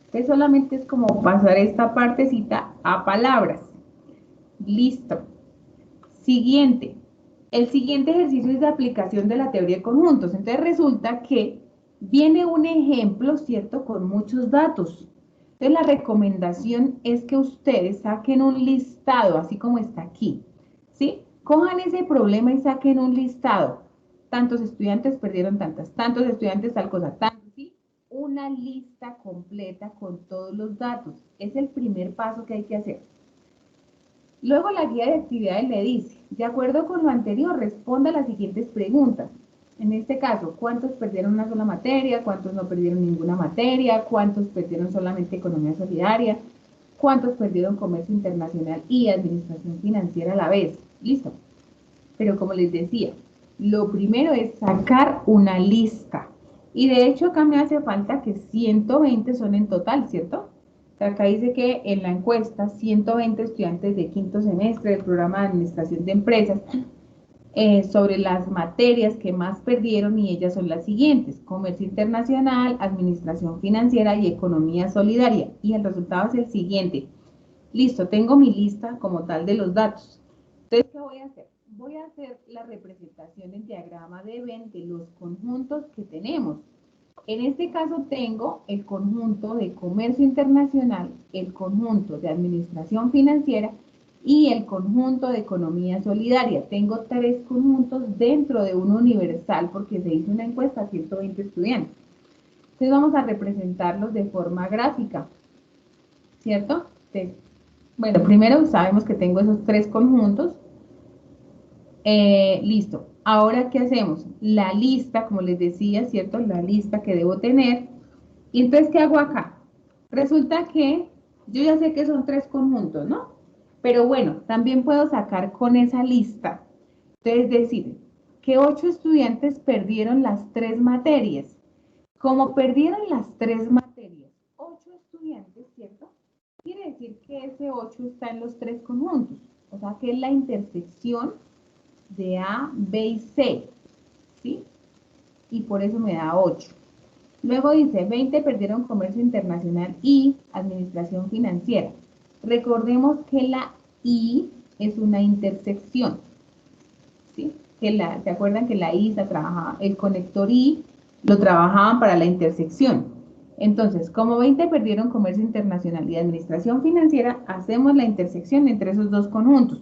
Entonces solamente es como pasar esta partecita a palabras. Listo. Siguiente. El siguiente ejercicio es de aplicación de la teoría de conjuntos. Entonces resulta que viene un ejemplo, ¿cierto?, con muchos datos. Entonces la recomendación es que ustedes saquen un listado, así como está aquí, ¿sí? Cojan ese problema y saquen un listado. Tantos estudiantes perdieron tantos estudiantes tal cosa, ¿sí? Una lista completa con todos los datos. Es el primer paso que hay que hacer. Luego la guía de actividades le dice, de acuerdo con lo anterior, responda a las siguientes preguntas. En este caso, ¿cuántos perdieron una sola materia? ¿Cuántos no perdieron ninguna materia? ¿Cuántos perdieron solamente economía solidaria? ¿Cuántos perdieron comercio internacional y administración financiera a la vez? Listo. Pero como les decía, lo primero es sacar una lista. Y de hecho acá me hace falta que 120 son en total, ¿cierto? Acá dice que en la encuesta 120 estudiantes de quinto semestre del programa de administración de empresas sobre las materias que más perdieron, y ellas son las siguientes: comercio internacional, administración financiera y economía solidaria. Y el resultado es el siguiente. Listo, tengo mi lista como tal de los datos. Entonces, ¿qué voy a hacer? Voy a hacer la representación en diagrama de Venn de los conjuntos que tenemos. En este caso tengo el conjunto de comercio internacional, el conjunto de administración financiera y el conjunto de economía solidaria. Tengo 3 conjuntos dentro de un universal porque se hizo una encuesta a 120 estudiantes. Entonces vamos a representarlos de forma gráfica, ¿cierto? Entonces, bueno, primero sabemos que tengo esos tres conjuntos. Listo. Ahora, ¿qué hacemos? La lista, como les decía, ¿cierto? La lista que debo tener. Y entonces, ¿qué hago acá? Resulta que yo ya sé que son tres conjuntos, ¿no? Pero bueno, también puedo sacar con esa lista. Entonces, decir que 8 estudiantes perdieron las tres materias. Como perdieron las tres materias, 8 estudiantes, ¿cierto? Quiere decir que ese 8 está en los tres conjuntos. O sea, que es la intersección de A, B y C, ¿sí? Y por eso me da 8. Luego dice, 20 perdieron comercio internacional y administración financiera. Recordemos que la I es una intersección, ¿sí? ¿Se acuerdan que la I se trabajaba, el conector I lo trabajaban para la intersección? Entonces, como 20 perdieron comercio internacional y administración financiera, hacemos la intersección entre esos dos conjuntos.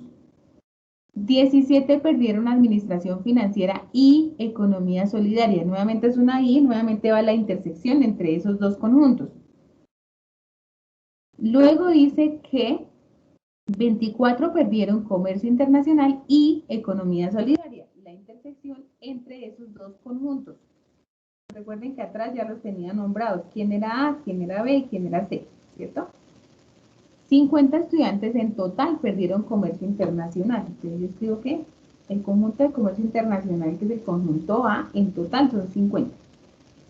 17 perdieron administración financiera y economía solidaria. Nuevamente es una I, nuevamente va la intersección entre esos dos conjuntos. Luego dice que 24 perdieron comercio internacional y economía solidaria. La intersección entre esos dos conjuntos. Recuerden que atrás ya los tenía nombrados. ¿Quién era A, quién era B y quién era C? ¿Cierto? 50 estudiantes en total perdieron comercio internacional. Entonces yo escribo que el conjunto de comercio internacional, que es el conjunto A, en total son 50.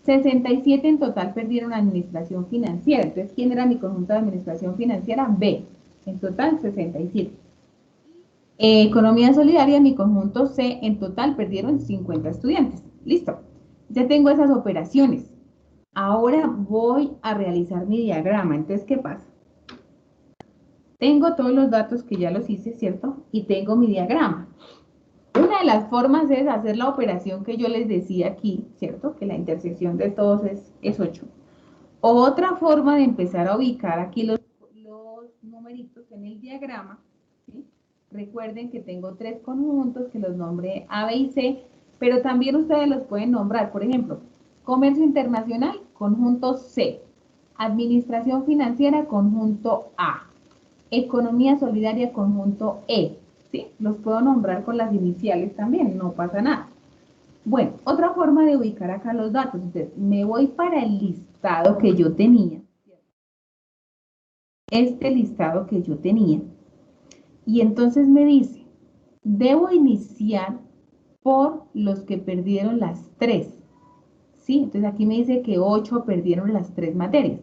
67 en total perdieron administración financiera. Entonces, ¿quién era mi conjunto de administración financiera? B. En total, 67. Economía solidaria, mi conjunto C, en total perdieron 50 estudiantes. Listo. Ya tengo esas operaciones. Ahora voy a realizar mi diagrama. Entonces, ¿qué pasa? Tengo todos los datos que ya los hice, ¿cierto? Y tengo mi diagrama. Una de las formas es hacer la operación que yo les decía aquí, ¿cierto? Que la intersección de todos es 8. Otra forma de empezar a ubicar aquí los numeritos en el diagrama, ¿sí? Recuerden que tengo tres conjuntos que los nombré A, B y C, pero también ustedes los pueden nombrar. Por ejemplo, comercio internacional, conjunto C. Administración financiera, conjunto A. Economía solidaria, conjunto E. ¿Sí? Los puedo nombrar con las iniciales también, no pasa nada. Bueno, otra forma de ubicar acá los datos. Entonces, me voy para el listado que yo tenía. Este listado que yo tenía. Y entonces me dice, debo iniciar por los que perdieron las tres. ¿Sí? Entonces aquí me dice que 8 perdieron las tres materias.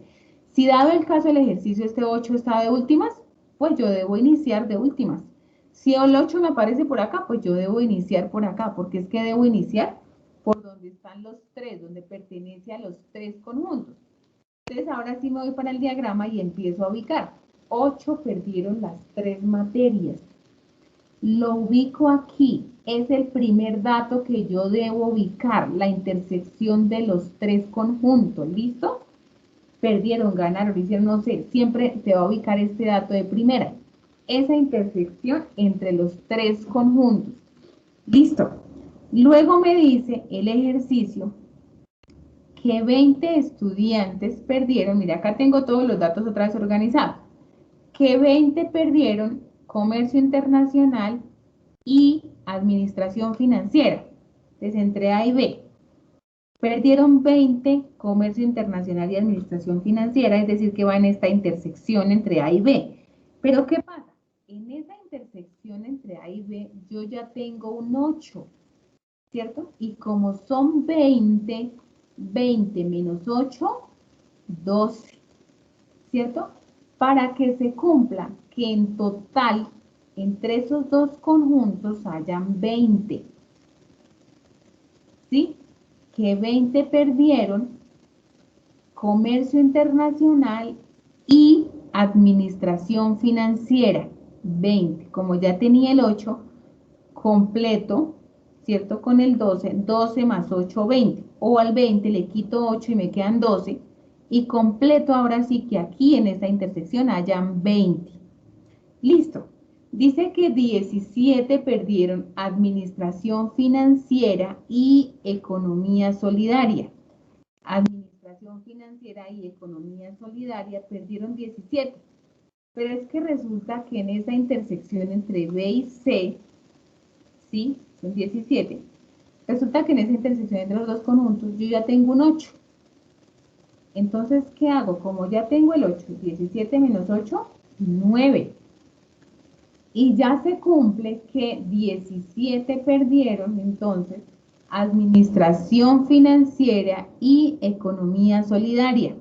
Si dado el caso del ejercicio este 8 está de últimas, pues yo debo iniciar de últimas. Si el 8 me aparece por acá, pues yo debo iniciar por acá, porque es que debo iniciar por donde están los tres, donde pertenece a los tres conjuntos. Entonces ahora sí me voy para el diagrama y empiezo a ubicar. 8 perdieron las tres materias. Lo ubico aquí. Es el primer dato que yo debo ubicar, la intersección de los tres conjuntos. ¿Listo? Perdieron, ganaron, hicieron, no sé. Siempre se va a ubicar este dato de primera. Esa intersección entre los tres conjuntos. ¿Listo? Luego me dice el ejercicio que 20 estudiantes perdieron. Mira, acá tengo todos los datos otra vez organizados. Que 20 perdieron comercio internacional y administración financiera. Entonces, entre A y B. Perdieron 20 comercio internacional y administración financiera, es decir, que va en esta intersección entre A y B. Pero, ¿qué pasa? En esa intersección entre A y B, yo ya tengo un 8, ¿cierto? Y como son 20, 20 menos 8, 12, ¿cierto? Para que se cumpla que en total, entre esos dos conjuntos, hayan 20, ¿sí? Que 20 perdieron comercio internacional y administración financiera. 20, como ya tenía el 8, completo, ¿cierto? Con el 12, 12 más 8, 20. O al 20 le quito 8 y me quedan 12. Y completo ahora sí que aquí en esta intersección hayan 20. Listo. Dice que 17 perdieron administración financiera y economía solidaria. Administración Administración Financiera y Economía Solidaria perdieron 17. Pero es que resulta que en esa intersección entre B y C, ¿sí? Son 17. Resulta que en esa intersección entre los dos conjuntos yo ya tengo un 8. Entonces, ¿qué hago? Como ya tengo el 8, 17 menos 8, 9. Y ya se cumple que 17 perdieron, entonces, Administración Financiera y Economía Solidaria.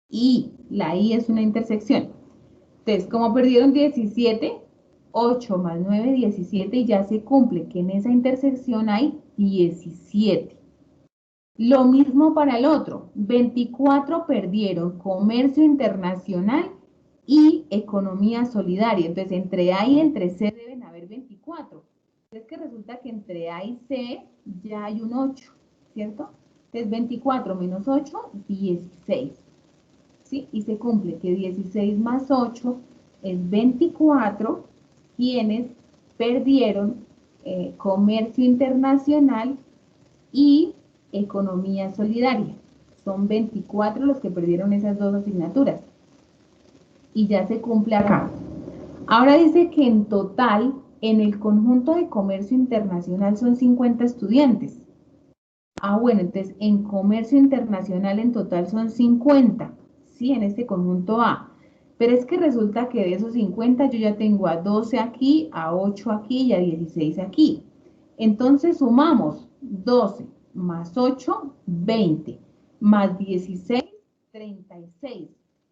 Y la I es una intersección. Entonces, como perdieron 17, 8 más 9, 17, y ya se cumple que en esa intersección hay 17. Lo mismo para el otro. 24 perdieron Comercio Internacional y Economía Solidaria. Entonces, entre A y entre C deben haber 24. Es que resulta que entre A y C ya hay un 8, ¿cierto? Entonces, 24 menos 8, 16. ¿Sí? Y se cumple que 16 más 8 es 24, quienes perdieron Comercio Internacional y Economía Solidaria. Son 24 los que perdieron esas dos asignaturas. Y ya se cumple acá. Ahora dice que en total, en el conjunto de comercio internacional son 50 estudiantes. Bueno, entonces en comercio internacional en total son 50, ¿sí? En este conjunto A. Pero es que resulta que de esos 50 yo ya tengo a 12 aquí, a 8 aquí y a 16 aquí. Entonces sumamos 12 más 8, 20, más 16, 36.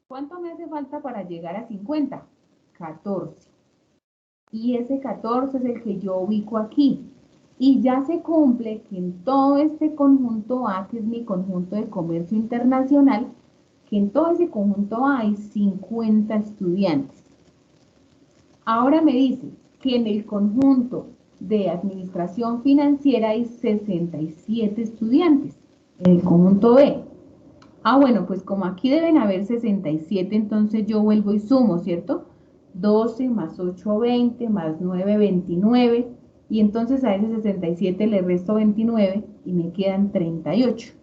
¿Cuánto me hace falta para llegar a 50? 14. Y ese 14 es el que yo ubico aquí. Y ya se cumple que en todo este conjunto A, que es mi conjunto de comercio internacional, que en todo ese conjunto A hay 50 estudiantes. Ahora me dice que en el conjunto de administración financiera hay 67 estudiantes, en el conjunto B. Bueno, pues como aquí deben haber 67, entonces yo vuelvo y sumo, ¿cierto? 12 más 8, 20, más 9, 29, y entonces a ese 67 le resto 29 y me quedan 38.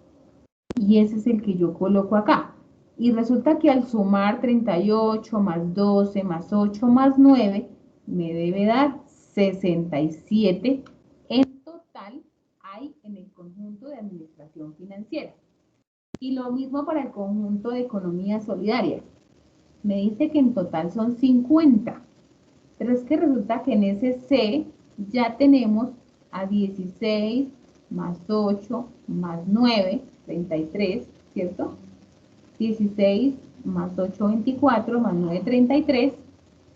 Y ese es el que yo coloco acá. Y resulta que al sumar 38 más 12 más 8 más 9, me debe dar 67 en total hay en el conjunto de administración financiera. Y lo mismo para el conjunto de economía solidaria. Me dice que en total son 50. Pero es que resulta que en ese C ya tenemos a 16 más 8 más 9, 33, ¿cierto? 16 más 8, 24, más 9, 33,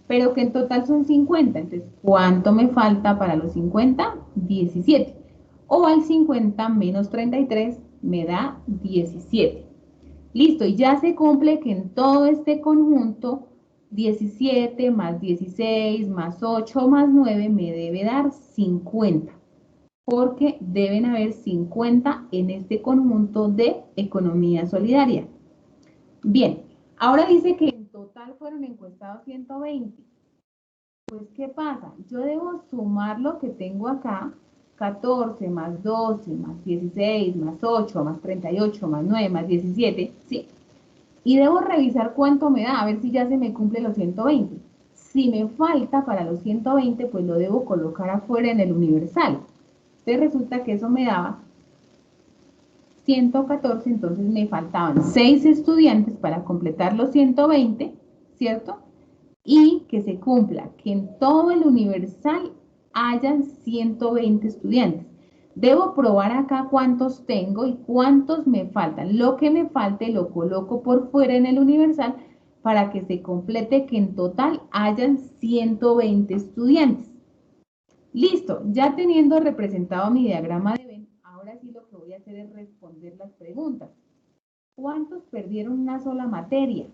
pero que en total son 50. Entonces, ¿cuánto me falta para los 50? 17. O al 50 menos 33 me da 17. Listo, y ya se cumple que en todo este conjunto 17 más 16 más 8 más 9 me debe dar 50, porque deben haber 50 en este conjunto de economía solidaria. Bien, ahora dice que en total fueron encuestados 120. Pues, ¿qué pasa? Yo debo sumar lo que tengo acá, 14 más 12 más 16 más 8 más 38 más 9 más 17, ¿sí? Y debo revisar cuánto me da, a ver si ya se me cumple los 120. Si me falta para los 120, pues lo debo colocar afuera en el universal. Entonces resulta que eso me daba 114, entonces me faltaban 6 estudiantes para completar los 120, ¿cierto? Y que se cumpla que en todo el universal hayan 120 estudiantes. Debo probar acá cuántos tengo y cuántos me faltan. Lo que me falte lo coloco por fuera en el universal para que se complete que en total hayan 120 estudiantes. Listo, ya teniendo representado mi diagrama de Venn, ahora sí lo que voy a hacer es responder las preguntas. ¿Cuántos perdieron una sola materia?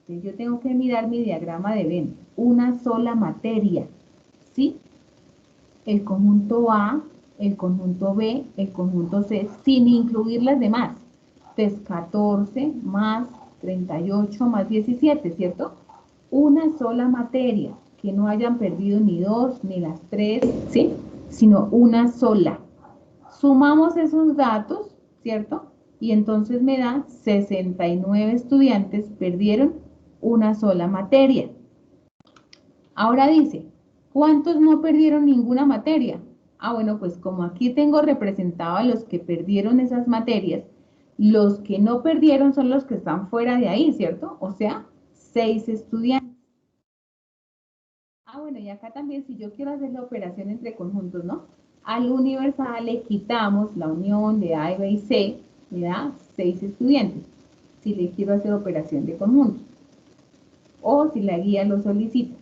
Entonces yo tengo que mirar mi diagrama de Venn, una sola materia, ¿sí? El conjunto A, el conjunto B, el conjunto C, sin incluir las demás. Entonces 14 más 38 más 17, ¿cierto? Una sola materia, que no hayan perdido ni dos, ni las tres, ¿sí? Sino una sola. Sumamos esos datos, ¿cierto? y entonces me da 69 estudiantes perdieron una sola materia. Ahora dice, ¿cuántos no perdieron ninguna materia? Ah, bueno, pues como aquí tengo representado a los que perdieron esas materias, los que no perdieron son los que están fuera de ahí, ¿cierto? O sea, 6 estudiantes. Ah, bueno, y acá también si yo quiero hacer la operación entre conjuntos, ¿no? Al universal le quitamos la unión de A, B y C, me da 6 estudiantes, si le quiero hacer operación de conjuntos, o si la guía lo solicita.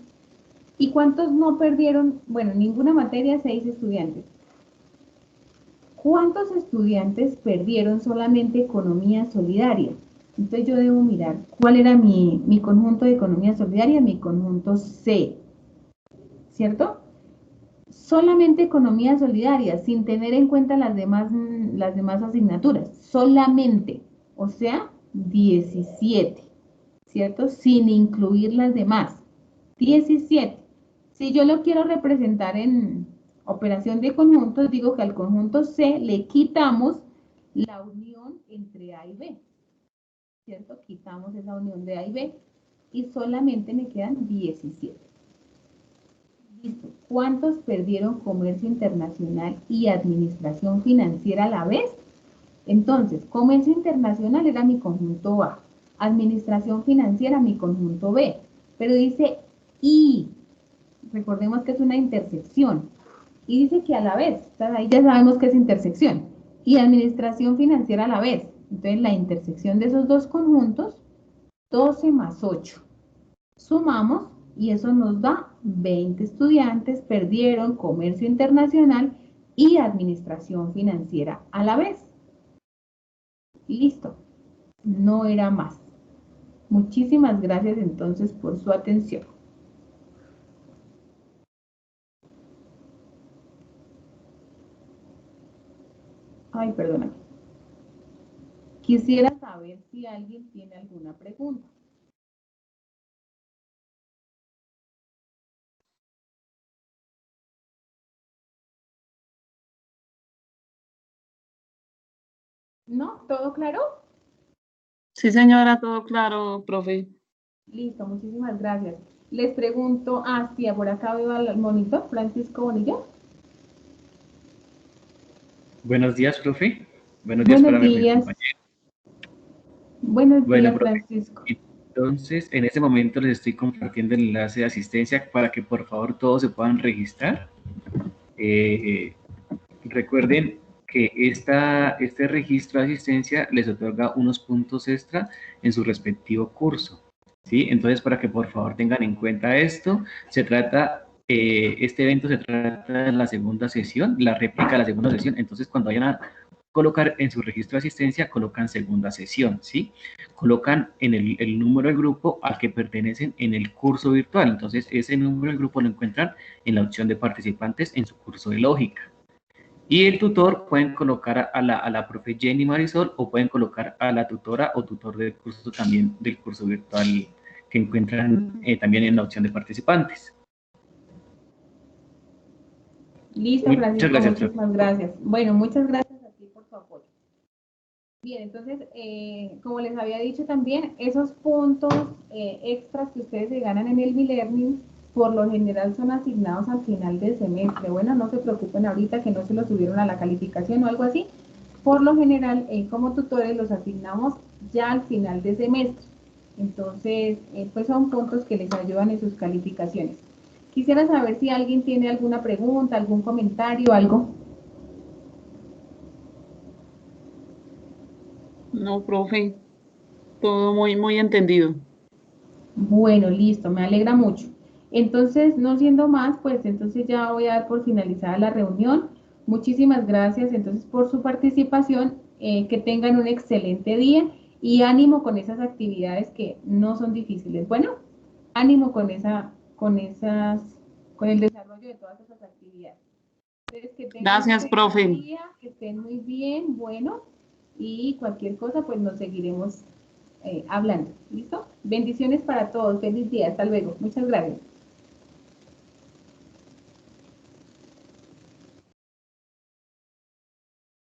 ¿Y cuántos no perdieron? Bueno, ninguna materia, 6 estudiantes. ¿Cuántos estudiantes perdieron solamente economía solidaria? Entonces yo debo mirar cuál era mi conjunto de economía solidaria, mi conjunto C, ¿cierto? Solamente economía solidaria, sin tener en cuenta las demás asignaturas, solamente, o sea, 17, ¿cierto? Sin incluir las demás, 17. Si yo lo quiero representar en operación de conjuntos, digo que al conjunto C le quitamos la unión entre A y B, ¿cierto? Quitamos esa unión de A y B y solamente me quedan 17. Listo. ¿Cuántos perdieron comercio internacional y administración financiera a la vez? Entonces, comercio internacional era mi conjunto A, administración financiera mi conjunto B, pero dice y, recordemos que es una intersección, y dice que a la vez, ahí ya sabemos que es intersección, y administración financiera a la vez. Entonces, la intersección de esos dos conjuntos, 12 más 8. Sumamos y eso nos da 20 estudiantes perdieron comercio internacional y administración financiera a la vez. Listo, no era más. Muchísimas gracias entonces por su atención. Ay, perdóname. Quisiera saber si alguien tiene alguna pregunta. ¿No? ¿Todo claro? Sí, señora, todo claro, profe. Listo, muchísimas gracias. Les pregunto, sí, por acá veo al monitor, Francisco Bonilla. Buenos días, profe. Buenos días Buenos para mi días. compañero. Buenos Bueno, días, profe, Francisco. entonces en este momento les estoy compartiendo el enlace de asistencia para que por favor todos se puedan registrar. Recuerden que este registro de asistencia les otorga unos puntos extra en su respectivo curso, ¿sí? Entonces, para que por favor tengan en cuenta esto, este evento se trata de la segunda sesión, la réplica de la segunda sesión. Entonces, cuando vayan a colocar en su registro de asistencia, colocan segunda sesión, ¿sí? Colocan en el número de grupo al que pertenecen en el curso virtual. Entonces, ese número de grupo lo encuentran en la opción de participantes en su curso de lógica. Y el tutor pueden colocar a la profe Jenny Marisol o pueden colocar a la tutora o tutor del curso también del curso virtual que encuentran también en la opción de participantes. Listo, Muchas Francisco, gracias, profe. muchísimas gracias. Bueno, muchas gracias a ti por tu apoyo. Bien, entonces, como les había dicho también, esos puntos extras que ustedes se ganan en el B-Learning, por lo general son asignados al final del semestre. Bueno, no se preocupen ahorita que no se los subieron a la calificación o algo así. Por lo general, como tutores los asignamos ya al final de semestre. Entonces, pues son puntos que les ayudan en sus calificaciones. Quisiera saber si alguien tiene alguna pregunta, algún comentario, algo. No, profe, todo muy entendido. Bueno, listo, me alegra mucho. Entonces, no siendo más, pues entonces ya voy a dar por finalizada la reunión. Muchísimas gracias entonces por su participación, que tengan un excelente día y ánimo con esas actividades que no son difíciles. Bueno, ánimo con el desarrollo de todas esas actividades. Entonces, que tengan un Gracias, feliz profe. día, que estén muy bien, bueno, y cualquier cosa, pues nos seguiremos hablando. ¿Listo? Bendiciones para todos. Feliz día. Hasta luego. Muchas gracias.